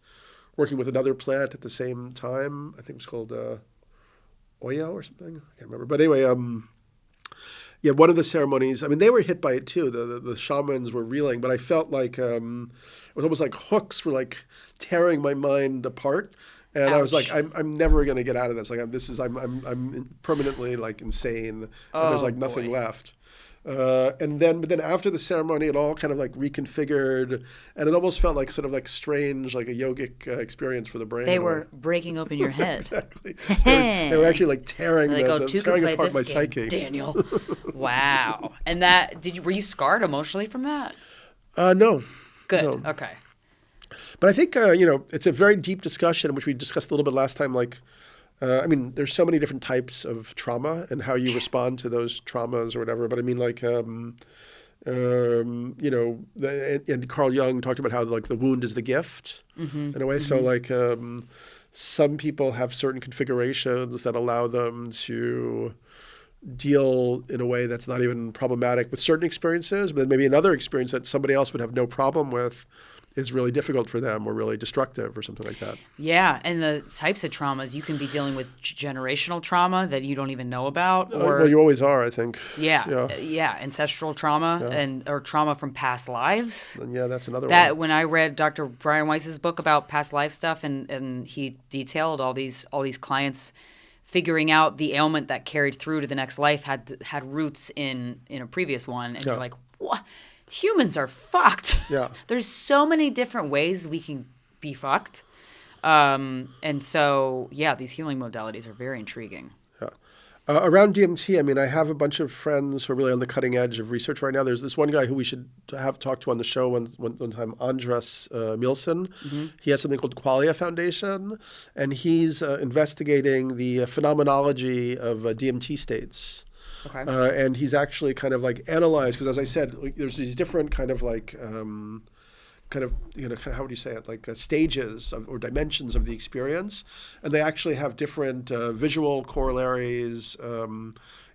working with another plant at the same time. I think it was called Oyo or something. I can't remember. But anyway, one of the ceremonies, they were hit by it too. The shamans were reeling, but I felt like it was almost like hooks were like tearing my mind apart. And Ouch. I was like, I'm never going to get out of this. Like, I'm permanently like insane. And there's like nothing left. But then after the ceremony, it all kind of like reconfigured, and it almost felt like sort of like strange, like a yogic experience for the brain. They were breaking open your head. Exactly. They were actually like tearing apart my psyche. Daniel. Wow. And were you scarred emotionally from that? No. Good. No. Okay. But I think, it's a very deep discussion, which we discussed a little bit last time. Like, there's so many different types of trauma and how you respond to those traumas or whatever. But I mean, like, and Carl Jung talked about how like the wound is the gift in a way. So like, some people have certain configurations that allow them to deal in a way that's not even problematic with certain experiences, but then maybe another experience that somebody else would have no problem with is really difficult for them or really destructive or something like that. Yeah, and the types of traumas, you can be dealing with generational trauma that you don't even know about. Or well, you always are, I think. Yeah, ancestral trauma or trauma from past lives. And yeah, that's another one. When I read Dr. Brian Weiss's book about past life stuff, and he detailed all these clients figuring out the ailment that carried through to the next life had roots in a previous one, and you're like, what? Humans are fucked. Yeah. There's so many different ways we can be fucked. And so, these healing modalities are very intriguing. Yeah. Around DMT, I have a bunch of friends who are really on the cutting edge of research right now. There's this one guy who we should have talked to on the show one time, Andres Mielsen. He has something called Qualia Foundation, and he's investigating the phenomenology of DMT states. Okay. And he's actually kind of like analyzed, because as I said, like, there's these different kind of like, how would you say it? Like stages or dimensions of the experience. And they actually have different visual corollaries,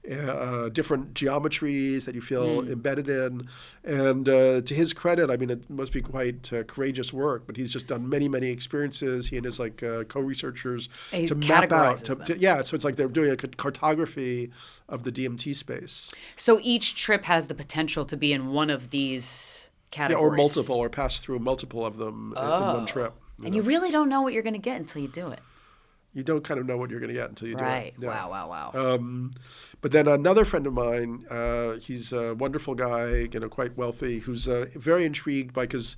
different geometries that you feel embedded in. And to his credit, it must be quite courageous work, but he's just done many, many experiences. He and his co-researchers to map out. So it's like they're doing a cartography of the DMT space. So each trip has the potential to be in one of these categories. Yeah, or multiple, or pass through multiple of them in one trip. You really don't know what you're going to get until you do it. You don't kind of know what you're going to get until you do it. Right. Yeah. Wow. But then another friend of mine, he's a wonderful guy, quite wealthy, who's very intrigued because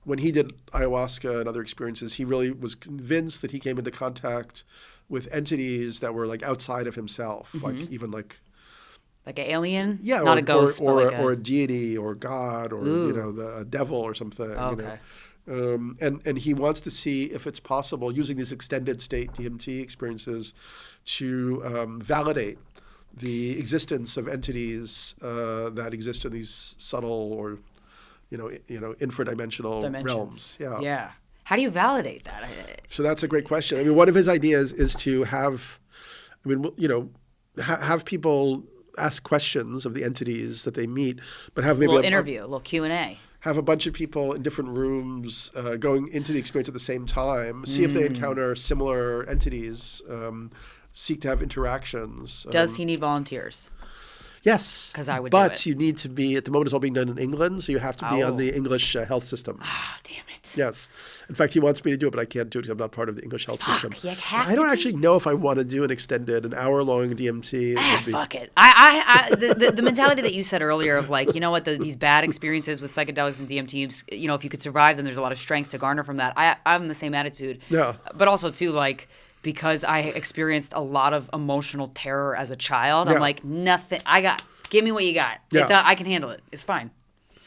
when he did ayahuasca and other experiences, he really was convinced that he came into contact with entities that were like outside of himself, like even like an alien? Yeah, not a ghost, or a deity or God or the devil or something. Okay. And he wants to see if it's possible, using these extended state DMT experiences, to validate the existence of entities that exist in these subtle or infradimensional realms. Yeah. How do you validate that? So that's a great question. One of his ideas is to have, have people ask questions of the entities that they meet, but have maybe a little interview, a little Q&A. Have a bunch of people in different rooms going into the experience at the same time, see if they encounter similar entities, seek to have interactions. Does he need volunteers? Yes. Because I would do it. But you need to be, at the moment it's all being done in England, so you have to be on the English health system. Ah, damn it. Yes. In fact, he wants me to do it, but I can't do it because I'm not part of the English health system. I don't actually know if I want to do an hour-long DMT. Fuck it. The mentality that you said earlier of like, these bad experiences with psychedelics and DMT, if you could survive them, there's a lot of strength to garner from that. I'm the same attitude. Yeah. But also, too, like, because I experienced a lot of emotional terror as a child, I'm like, nothing. Give me what you got. Yeah. I can handle it. It's fine.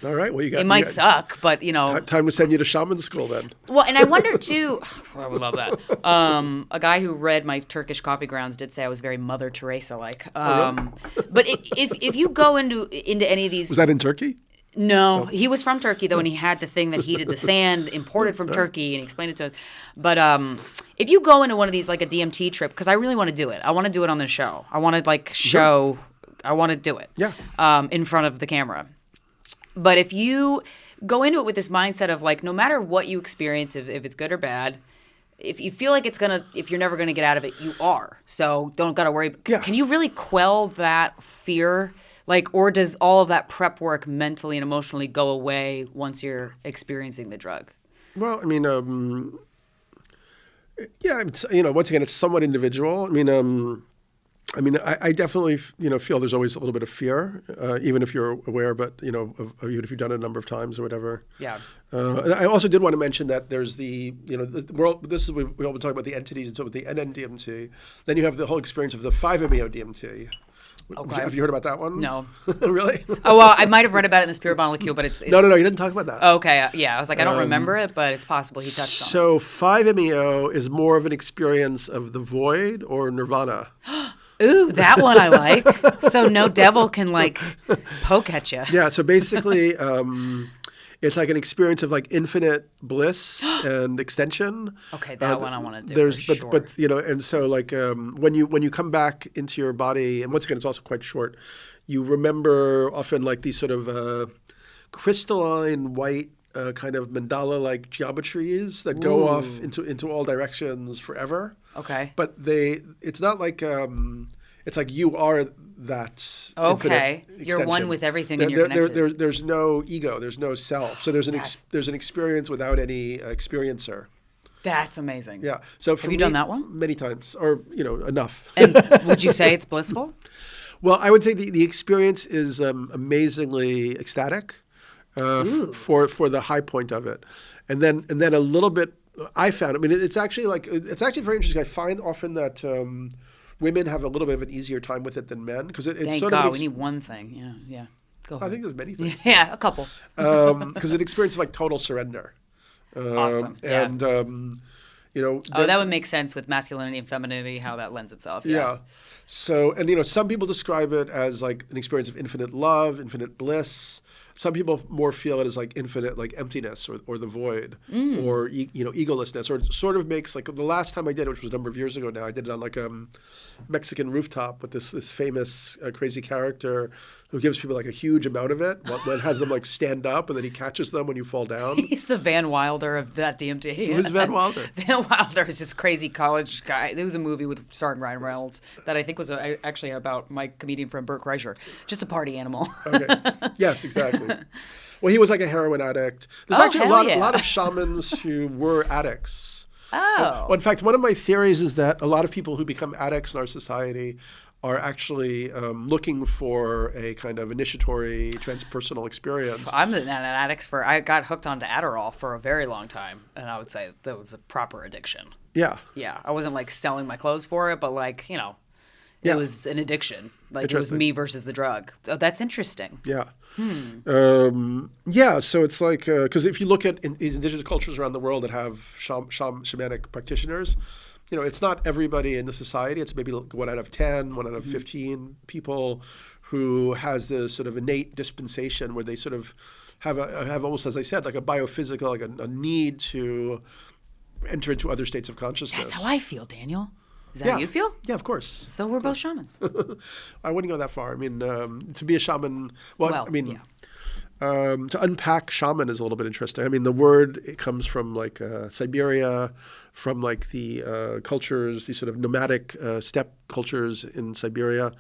All right. Well, it might suck, but It's time to send you to shaman school then. Well, and I wonder too. I would love that. A guy who read my Turkish coffee grounds did say I was very Mother Teresa-like. Really? But if you go into any of these, was that in Turkey? No, he was from Turkey though, and he had the thing that heated the sand imported from Turkey, and he explained it to us. But if you go into one of these like a DMT trip, because I really want to do it. I want to do it on the show. I want to show. Sure. I want to do it. Yeah. In front of the camera. But if you go into it with this mindset of like, no matter what you experience, if it's good or bad, if you feel like if you're never gonna get out of it, you are. So don't gotta worry. Yeah. Can you really quell that fear? Like, or does all of that prep work mentally and emotionally go away once you're experiencing the drug? Well, yeah, once again, it's somewhat individual. I mean, I definitely, feel there's always a little bit of fear, even if you're aware, but, even if you've done it a number of times or whatever. Yeah. I also did want to mention that there's the world, this is, we all been talking about the entities and so with the NN-DMT. Then you have the whole experience of the 5-MeO-DMT. Okay. Have you heard about that one? No. Really? Oh, well, I might have read about it in the Spirit Molecule, but it's No, you didn't talk about that. Okay, yeah. I was like, I don't remember it, but it's possible he touched on it. So 5-MeO is more of an experience of the void or nirvana. Ooh, that one I like. So no devil can like poke at you. Yeah, so basically it's like an experience of like infinite bliss and extension. Okay, that one I want to do. But and so like when you come back into your body, and once again it's also quite short, you remember often like these sort of crystalline white kind of mandala-like geometries that go off into all directions forever. Okay. But it's not like it's like you are that. Okay. Infinite You're one extension. with everything and you're connected. There's no ego. There's no self. So there's an experience without any experiencer. That's amazing. Yeah. So have you done that one? Many times, or enough. And would you say it's blissful? Well, I would say the experience is amazingly ecstatic. For the high point of it, and then a little bit. I found. I mean, it's actually very interesting. I find often that women have a little bit of an easier time with it than men because it's Thank sort God, of. we need one thing. Yeah. Go ahead. I think there's many things. Yeah, a couple. Because it experiences like total surrender. Awesome. Yeah. And that would make sense with masculinity and femininity, how that lends itself. Yeah. So, and some people describe it as like an experience of infinite love, infinite bliss. Some people more feel it as like infinite like emptiness or the void or egolessness, or it sort of makes like the last time I did it, which was a number of years ago now, I did it on like a Mexican rooftop with this famous crazy character who gives people like a huge amount of it, but has them like stand up and then he catches them when you fall down. He's the Van Wilder of that DMT. Who's Van Wilder? Van Wilder is this crazy college guy. There was a movie starring Ryan Reynolds that I think was actually about my comedian friend Burt Kreischer. Just a party animal. Okay. Yes, exactly. Well, he was like a heroin addict. There's actually a lot of shamans who were addicts. Oh. Well, in fact, one of my theories is that a lot of people who become addicts in our society are actually looking for a kind of initiatory transpersonal experience. I'm an addict I got hooked onto Adderall for a very long time, and I would say that was a proper addiction. Yeah. Yeah. I wasn't like selling my clothes for it, but like, it was an addiction. Like it was me versus the drug. Oh, that's interesting. Yeah. So it's like, because if you look at these indigenous cultures around the world that have shamanic practitioners, it's not everybody in the society. It's maybe 1 out of 10, 1 out of 15 people who has this sort of innate dispensation where they sort of have almost, as I said, like a biophysical, like a need to enter into other states of consciousness. That's how I feel, Daniel. Is that how you feel? Yeah, of course. So we're both shamans. I wouldn't go that far. I mean, to be a shaman, to unpack shaman is a little bit interesting. I mean, the word, it comes from like Siberia, from like the cultures, these sort of nomadic steppe cultures in Siberia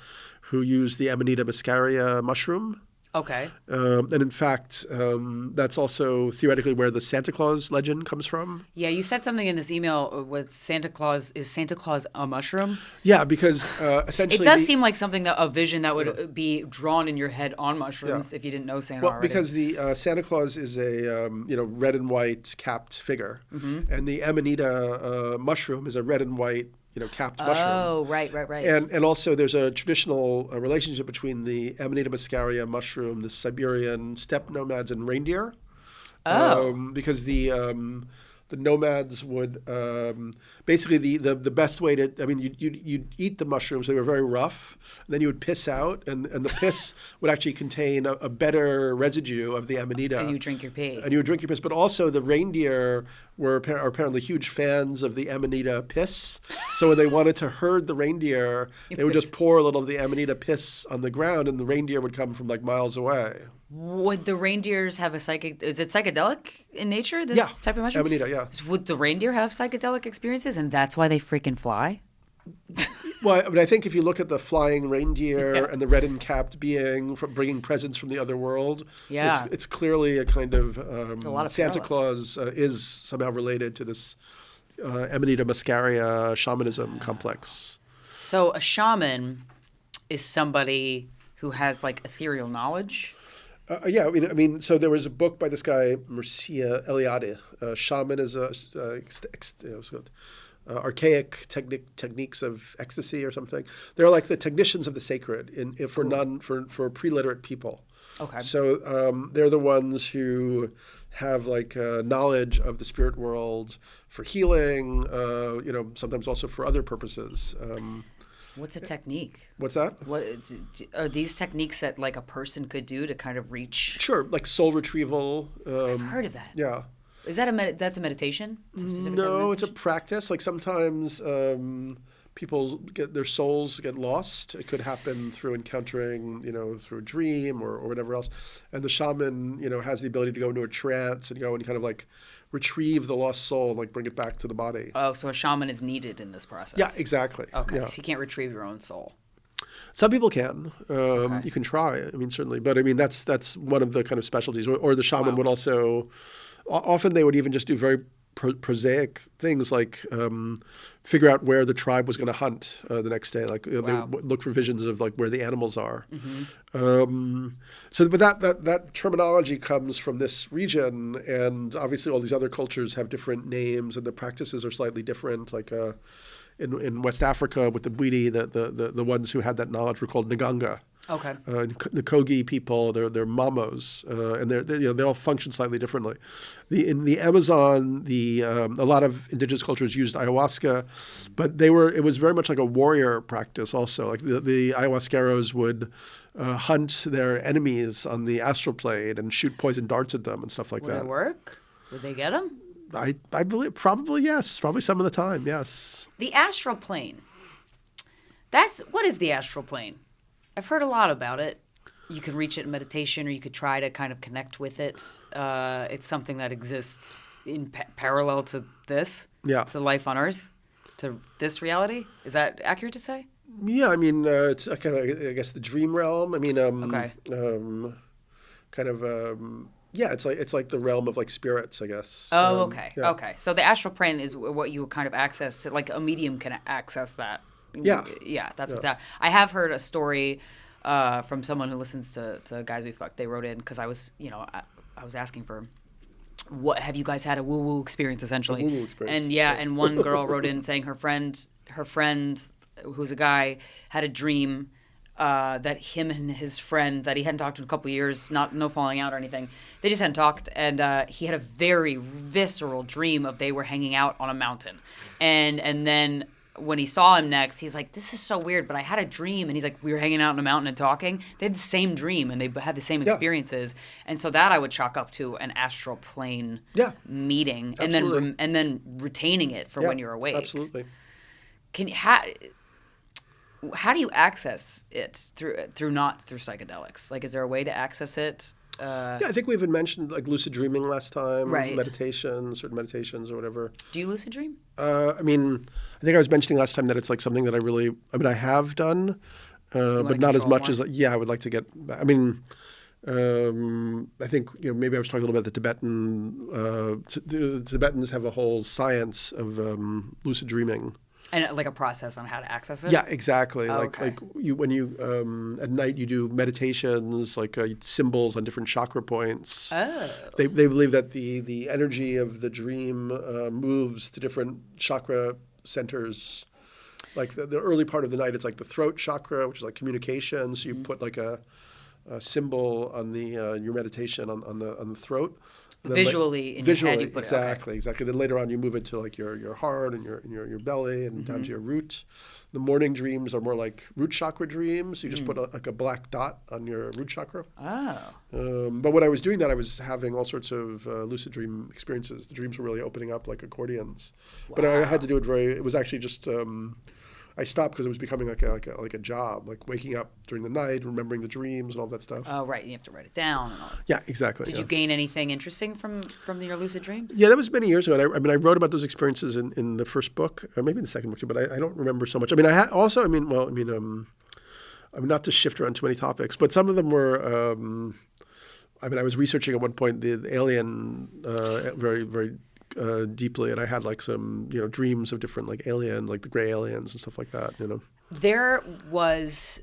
who use the Amanita muscaria mushroom. Okay. And in fact, that's also theoretically where the Santa Claus legend comes from. Yeah, you said something in this email with Santa Claus. Is Santa Claus a mushroom? Yeah, because essentially... It does seem like a vision that would be drawn in your head on mushrooms if you didn't know Santa already. Because the Santa Claus is a red and white capped figure. Mm-hmm. And the Amanita mushroom is a red and white capped mushroom. Oh, right. And also there's a traditional relationship between the Amanita muscaria mushroom, the Siberian steppe nomads, and reindeer. Oh. Because the nomads would basically the best way to, I mean, you'd eat the mushrooms. They were very rough. And then you would piss out, and the piss would actually contain a better residue of the Amanita. And you drink your pee. And you would drink your piss. But also the reindeer are apparently huge fans of the Amanita piss. So when they wanted to herd the reindeer, they would just pour a little of the Amanita piss on the ground, and the reindeer would come from like miles away. Would the reindeers have is it psychedelic in nature, this type of mushroom? Amanita, yeah. Would the reindeer have psychedelic experiences, and that's why they freaking fly? Well, I mean, I think if you look at the flying reindeer and the red and capped being bringing presents from the other world, it's clearly a kind of, a lot of Santa Claus is somehow related to this Amanita muscaria shamanism complex. So a shaman is somebody who has like ethereal knowledge. Yeah, so there was a book by this guy, Mircea Eliade. Shaman is what's it called? Archaic techniques of ecstasy or something. They're like the technicians of the sacred for pre-literate people. Okay. So they're the ones who have like knowledge of the spirit world for healing. Sometimes also for other purposes. What's a technique? What's that? Are these techniques that like a person could do to kind of reach? Sure, like soul retrieval. I've heard of that. Yeah. Is that that's a meditation? It's a specific No, it's a meditation? practice. Like sometimes people their souls get lost. It could happen through encountering, through a dream or whatever else. And the shaman, has the ability to go into a trance and go and kind of like retrieve the lost soul and like bring it back to the body. Oh, so a shaman is needed in this process. Yeah, exactly. Okay, Yeah. so you can't retrieve your own soul. Some people can. Okay. You can try. Certainly. But that's one of the kind of specialties. Or the shaman would also, often they would even just do very prosaic things like figure out where the tribe was going to hunt the next day. Like they would look for visions of like where the animals are. But that terminology comes from this region, and obviously all these other cultures have different names, and the practices are slightly different. Like in West Africa with the Bwiti, the ones who had that knowledge were called Nganga. Okay. The Kogi people, they're Mamos, and they all function slightly differently. In the Amazon, a lot of indigenous cultures used ayahuasca, but it was very much like a warrior practice also. Like the ayahuasqueros would hunt their enemies on the astral plane and shoot poison darts at them and stuff like that. Would it work? Would they get them? I believe probably yes, probably some of the time, yes. The astral plane. What is the astral plane? I've heard a lot about it. You can reach it in meditation, or you could try to kind of connect with it. It's something that exists in parallel to this, to life on Earth, to this reality. Is that accurate to say? Yeah, it's kind of, I guess, the dream realm. Okay. Yeah, it's like the realm of like spirits, I guess. Oh, okay. Yeah. Okay. So the astral plane is what you kind of access, like a medium can access that. Yeah. Yeah, that's what's out. I have heard a story from someone who listens to Guys We Fuck. They wrote in because I was, I was asking for, what have you guys had a woo-woo experience, essentially? A woo-woo experience. And one girl wrote in saying her friend, who's a guy, had a dream that him and his friend that he hadn't talked to in a couple of years, no falling out or anything, they just hadn't talked, and he had a very visceral dream of they were hanging out on a mountain, and then when he saw him next, he's like, this is so weird, but I had a dream, and he's like, we were hanging out on a mountain and talking. They had the same dream, and they had the same experiences, and so that I would chalk up to an astral plane meeting, Absolutely. and then retaining it for when you're awake. Absolutely. How do you access it not through psychedelics? Like, is there a way to access it? Yeah, I think we even mentioned like lucid dreaming last time, Right. certain meditations or whatever. Do you lucid dream? I think I was mentioning last time that it's like something that I have done, but not as much as, I would like to get, I think, maybe I was talking a little bit about the Tibetans have a whole science of lucid dreaming. And like a process on how to access it? Yeah, exactly. Oh, like okay. when you at night you do meditations, like symbols on different chakra points. Oh. They believe that the energy of the dream moves to different chakra centers. Like the early part of the night, it's like the throat chakra, which is like communication. So you put like a symbol on your meditation on the throat. And then Visually in your head, you put it. Okay. Exactly. Then later on, you move it to like your heart and your belly and down to your root. The morning dreams are more like root chakra dreams. You just put a black dot on your root chakra. Oh. But when I was doing that, I was having all sorts of lucid dream experiences. The dreams were really opening up like accordions. Wow. But I had to do it it was actually just. I stopped because it was becoming like a job, like waking up during the night, remembering the dreams and all that stuff. Oh, right. You have to write it down and all that. Yeah, exactly. Did you gain anything interesting from your lucid dreams? Yeah, that was many years ago. And I wrote about those experiences in the first book, or maybe in the second book too, but I don't remember so much. Not to shift around too many topics, but some of them were, I was researching at one point the alien very, very deeply, and I had like some dreams of different like aliens, like the gray aliens and stuff like that. There was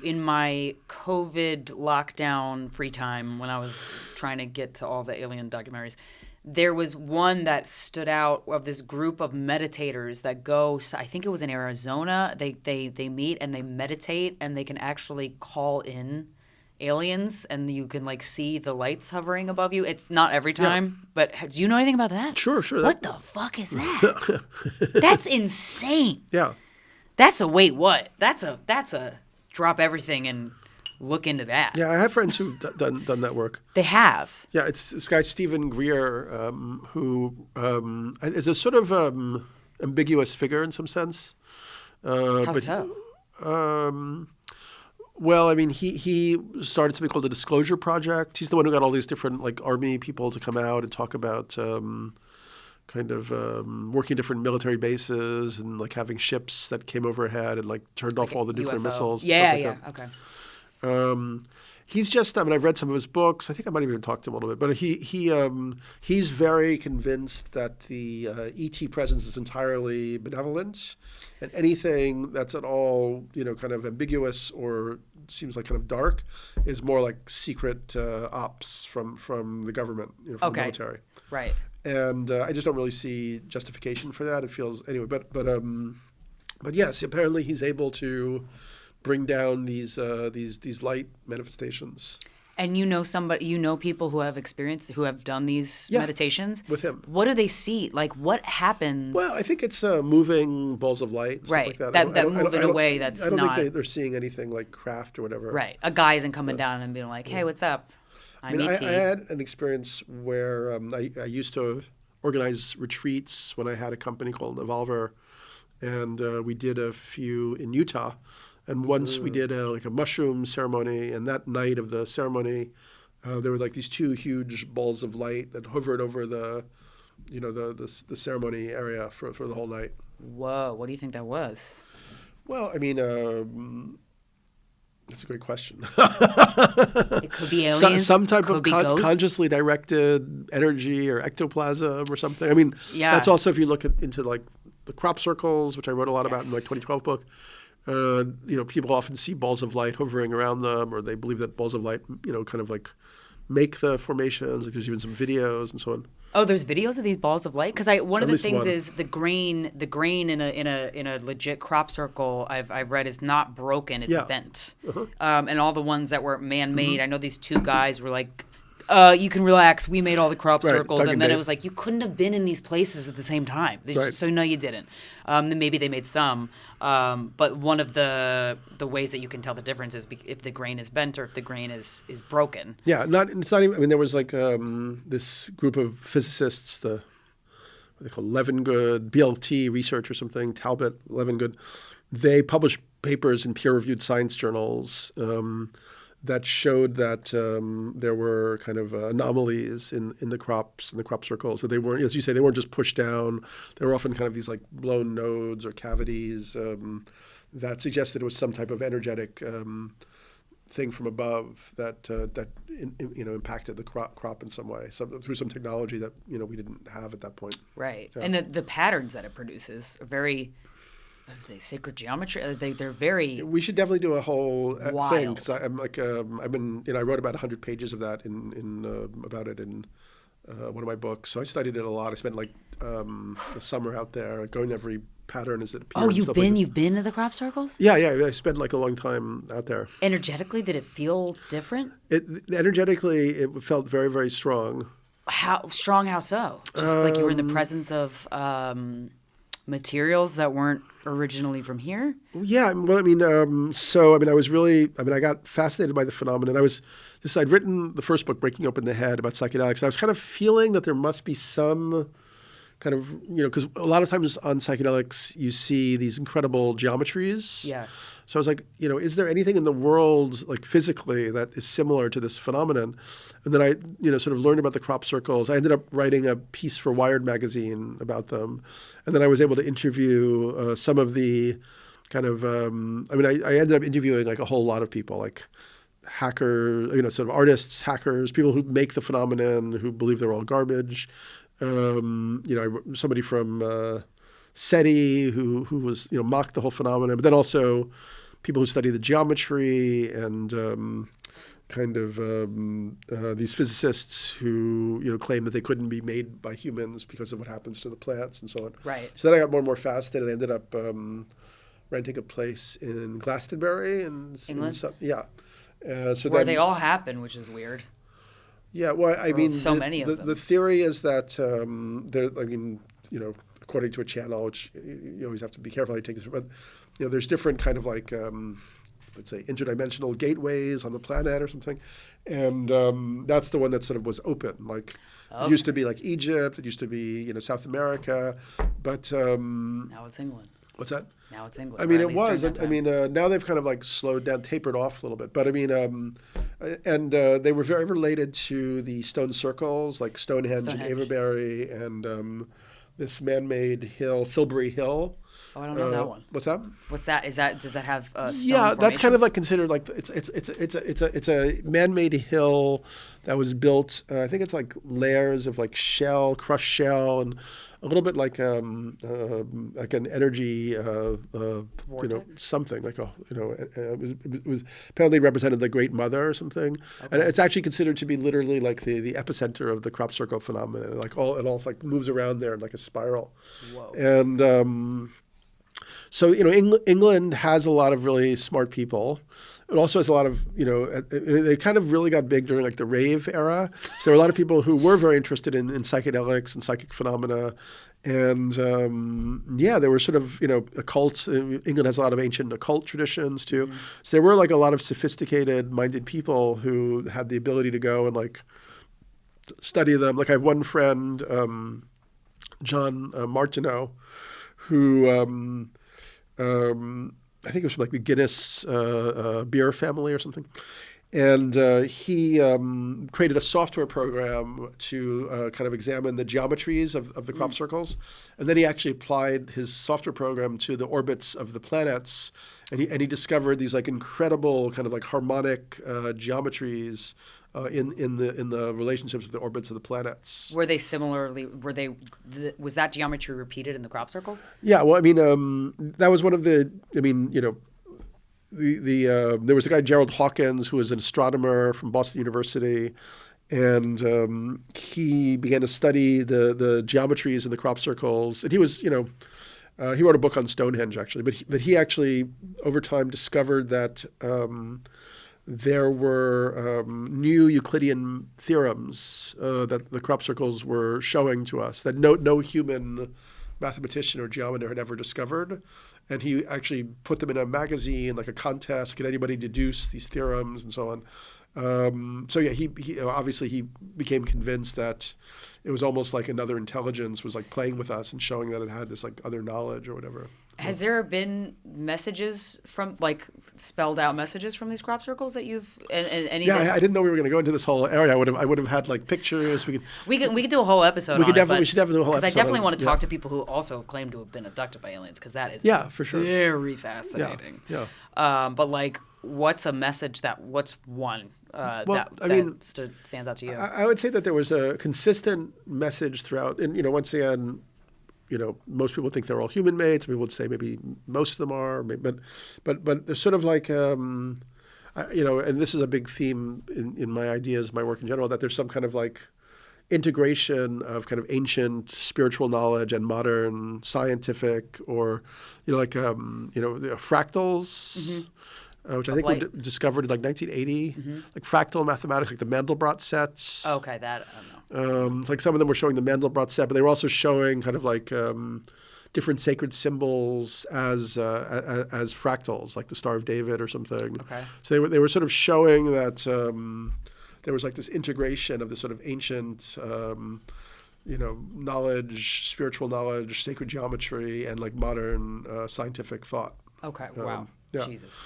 in my COVID lockdown free time when I was trying to get to all the alien documentaries, there was one that stood out of this group of meditators that go. I think it was in Arizona. They meet and they meditate, and they can actually call in aliens, and you can like see the lights hovering above you. It's not every time, but do you know anything about that? Sure. What the fuck is that? That's insane. Yeah. That's a wait what? That's a drop everything and look into that. Yeah, I have friends who've done that work. They have. Yeah, it's this guy Stephen Greer, who is a sort of ambiguous figure in some sense. How so? Well, I mean, he started something called the Disclosure Project. He's the one who got all these different like army people to come out and talk about working different military bases and like having ships that came overhead and like turned off all the nuclear UFO. missiles. And Yeah, stuff like okay. that. He's just, I mean, I've read some of his books. I think I might have even talked to him a little bit, but he's very convinced that the ET presence is entirely benevolent, and anything that's at all, kind of ambiguous or seems like kind of dark is more like secret ops from the government, from the military. Right. And I just don't really see justification for that. It feels anyway, but yes, apparently he's able to bring down these light manifestations. And people who have done these meditations with him. What do they see? Like, what happens? Well, I think it's moving balls of light, stuff like that. That move in a way that's I don't not. think they're seeing anything like craft or whatever. Right. A guy isn't coming down and being like, "Hey, what's up? I'm ET." I had an experience where I used to organize retreats when I had a company called Evolver, and we did a few in Utah. And once we did a mushroom ceremony, and that night of the ceremony, there were like these two huge balls of light that hovered over the ceremony area for the whole night. Whoa! What do you think that was? Well, I mean, that's a great question. It could be aliens. Some type of ghosts. consciously directed energy or ectoplasm or something. I mean, Yeah. That's also if you look into like the crop circles, which I wrote a lot about in my 2012 book. People often see balls of light hovering around them, or they believe that balls of light, kind of like make the formations. Like there's even some videos and so on. Oh, there's videos of these balls of light. Because one of the things one. is the grain in a legit crop circle I've read is not broken. It's bent. Uh-huh. And all the ones that were man-made. I know these two guys were like, you can relax. We made all the crop circles, and then it was like you couldn't have been in these places at the same time. So no, you didn't. Then maybe they made some, but one of the ways that you can tell the difference is if the grain is bent or if the grain is broken. Yeah, it's not even. I mean, there was like this group of physicists, what they call Levengood, BLT research or something, Talbot, Levengood. They published papers in peer-reviewed science journals. That showed that there were kind of anomalies in the crops, in the crop circles. So they weren't, as you say, they weren't just pushed down. They were often kind of these like blown nodes or cavities that suggested it was some type of energetic thing from above that impacted the crop in some way, through some technology that we didn't have at that point. Right, Yeah. and the patterns that it produces are very. Sacred geometry? They're very. We should definitely do a whole thing because I'm like I've been I wrote about 100 pages of that about it in one of my books. So I studied it a lot. I spent like the summer out there going to every pattern as it appears. Oh, you've been to the crop circles? Yeah. I spent like a long time out there. Energetically, did it feel different? Energetically, it felt very, very strong. How strong? How so? Just like you were in the presence of materials that weren't originally from here? Yeah, well, I mean, I got fascinated by the phenomenon. I'd written the first book, Breaking Open the Head, about psychedelics, and I was kind of feeling that there must be some kind of, because a lot of times on psychedelics, you see these incredible geometries. Yeah. So I was like, is there anything in the world, like physically, that is similar to this phenomenon? And then I, sort of learned about the crop circles. I ended up writing a piece for Wired magazine about them. And then I was able to interview some of the kind of, I ended up interviewing like a whole lot of people, like hackers, sort of artists, hackers, people who make the phenomenon, who believe they're all garbage. Somebody from SETI, who was mocked the whole phenomenon, but then also people who study the geometry and these physicists who claim that they couldn't be made by humans because of what happens to the plants and so on. Right. So then I got more and more fascinated. I ended up renting a place in Glastonbury in England. Where they all happen, which is weird. Yeah, well, I mean, so many of them. The theory is that according to a channel, which you always have to be careful how you take this, but there's different kind of like let's say interdimensional gateways on the planet or something, and that's the one that sort of was open. Like it used to be like Egypt, it used to be South America, but now it's England. What's that? Now it's England. I mean, it was. I mean, now they've kind of like slowed down, tapered off a little bit. But I mean, and they were very related to the stone circles, like Stonehenge. And Avebury, and this man-made hill, Silbury Hill. Oh, I don't know that one. What's that? What's that? Does that have stone Yeah, that's kind of formations? like considered like it's a man-made hill that was built. I think it's like layers of like crushed shell, and a little bit like an energy something like it was apparently represented the Great Mother or something, and it's actually considered to be literally like the epicenter of the crop circle phenomenon. Like it all like moves around there in like a spiral. Whoa. And so England has a lot of really smart people. It also has a lot of they kind of really got big during like the rave era. So there were a lot of people who were very interested in psychedelics and psychic phenomena, and there were sort of occults. England has a lot of ancient occult traditions too. Mm-hmm. So there were like a lot of sophisticated minded people who had the ability to go and like study them. Like I have one friend, John Martineau, who I think it was from like the Guinness beer family or something. And he created a software program to kind of examine the geometries of the crop circles. And then he actually applied his software program to the orbits of the planets. And he discovered these like incredible kind of like harmonic geometries in the relationships of the orbits of the planets. Were they similarly? Was that geometry repeated in the crop circles? Yeah, well, I mean, that was one of the. I mean, there was a guy Gerald Hawkins who was an astronomer from Boston University, and he began to study the geometries in the crop circles, and he was he wrote a book on Stonehenge actually, but he actually over time discovered that. There were new Euclidean theorems that the crop circles were showing to us that no human mathematician or geometer had ever discovered. And he actually put them in a magazine, like a contest, could anybody deduce these theorems and so on. He obviously he became convinced that it was almost like another intelligence was like playing with us and showing that it had this like other knowledge or whatever. Has there been messages from like spelled out messages from these crop circles that you've and anything? Yeah, I didn't know we were going to go into this whole area. I would have had like pictures. We could do a whole episode. We should definitely do a whole episode. Because I definitely want to talk to people who also have claimed to have been abducted by aliens, because that is for sure very fascinating. Yeah. But like, what's a message what's one that stands out to you? I would say that there was a consistent message throughout, and once again. Most people think they're all human made. Some people would say maybe most of them are, but they're sort of like, and this is a big theme in my ideas, my work in general, that there's some kind of like integration of kind of ancient spiritual knowledge and modern scientific, or the fractals. Mm-hmm. Which I think were discovered in like 1980, like fractal mathematics, like the Mandelbrot sets. Okay, that I don't know. It's like some of them were showing the Mandelbrot set, but they were also showing kind of like different sacred symbols as fractals, like the Star of David or something. Okay. So they were sort of showing that there was like this integration of this sort of ancient. Knowledge, spiritual knowledge, sacred geometry, and like modern scientific thought. Okay. Wow. Yeah. Jesus.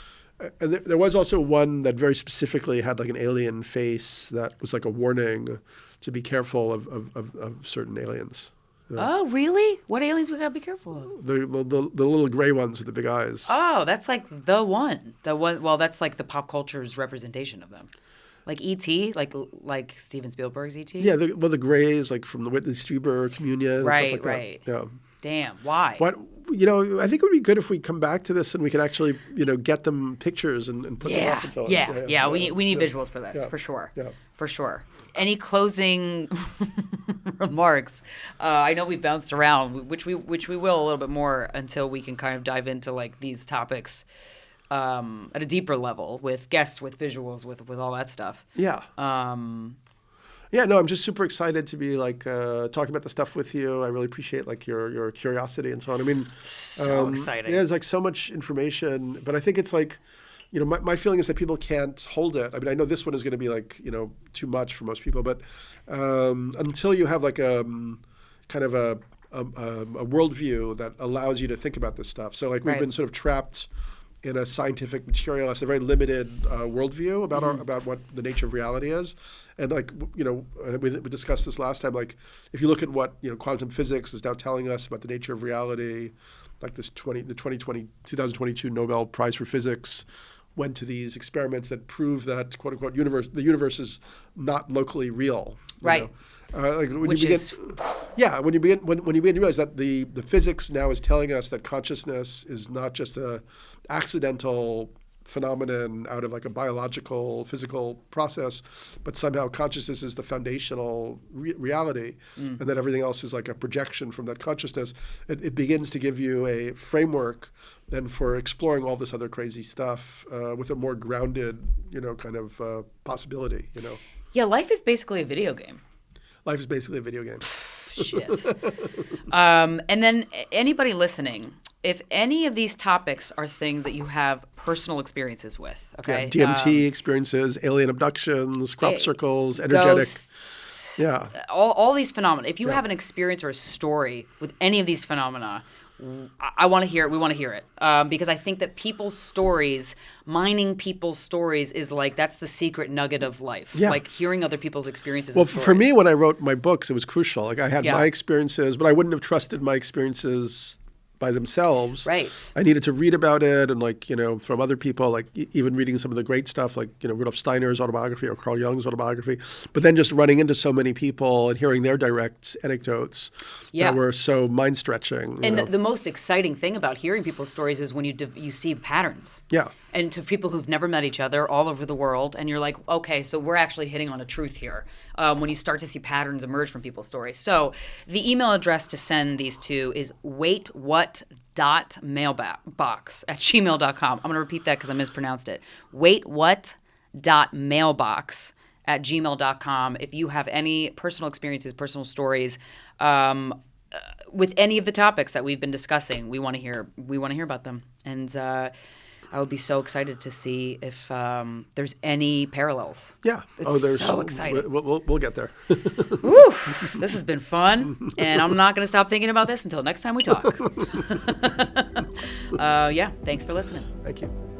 And there was also one that very specifically had like an alien face that was like a warning to be careful of certain aliens. Oh, really? What aliens we gotta be careful of? The little gray ones with the big eyes. Oh, that's like the one. Well, that's like the pop culture's representation of them. Like E.T., like Steven Spielberg's E.T.? Yeah, the grays, like from the Whitley Strieber Communion. Right, and stuff like right. That. Yeah. Damn. Why? What, I think it would be good if we come back to this and we can actually, get them pictures and put them up and so on. Yeah. We need visuals for this, for sure. Yeah. For sure. Any closing remarks? I know we bounced around, which we will a little bit more until we can kind of dive into like these topics at a deeper level with guests, with visuals, with all that stuff. Yeah. Yeah, no, I'm just super excited to be like talking about the stuff with you. I really appreciate like your curiosity and so on. I mean, so exciting. Yeah, there's like so much information, but I think it's like, my feeling is that people can't hold it. I mean, I know this one is going to be like, too much for most people, but until you have like a kind of a worldview that allows you to think about this stuff. So like we've been sort of trapped in a scientific materialist, a very limited worldview about about what the nature of reality is. And like, we discussed this last time, like if you look at what, quantum physics is now telling us about the nature of reality, like the 2022 Nobel Prize for Physics went to these experiments that prove that quote unquote the universe is not locally real. Right. Like when you begin to realize that the physics now is telling us that consciousness is not just a accidental phenomenon out of like a biological, physical process, but somehow consciousness is the foundational reality, and that everything else is like a projection from that consciousness. It begins to give you a framework then for exploring all this other crazy stuff with a more grounded, kind of possibility, Yeah, life is basically a video game. Life is basically a video game. Shit. And then anybody listening, if any of these topics are things that you have personal experiences with, okay? Yeah, DMT experiences, alien abductions, crop circles, energetic. Ghosts, yeah. All these phenomena. If you have an experience or a story with any of these phenomena, I want to hear it. We want to hear it. Because I think that people's stories, mining people's stories is like, that's the secret nugget of life. Yeah. Like hearing other people's experiences. Well, and stories. for me, when I wrote my books, it was crucial. Like I had my experiences, but I wouldn't have trusted my experiences by themselves. Right. I needed to read about it and like, from other people, like even reading some of the great stuff like, Rudolf Steiner's autobiography or Carl Jung's autobiography, but then just running into so many people and hearing their direct anecdotes that were so mind-stretching. And the most exciting thing about hearing people's stories is when you see patterns. Yeah. And to people who've never met each other all over the world, and you're like, okay, so we're actually hitting on a truth here when you start to see patterns emerge from people's stories. So the email address to send these to is waitwhat.mailbox@gmail.com. I'm going to repeat that because I mispronounced it. waitwhat.mailbox@gmail.com. If you have any personal experiences, personal stories, with any of the topics that we've been discussing, we want to hear about them. And I would be so excited to see if there's any parallels. Yeah. It's so exciting. We'll get there. Woo! This has been fun, and I'm not going to stop thinking about this until next time we talk. Yeah, thanks for listening. Thank you.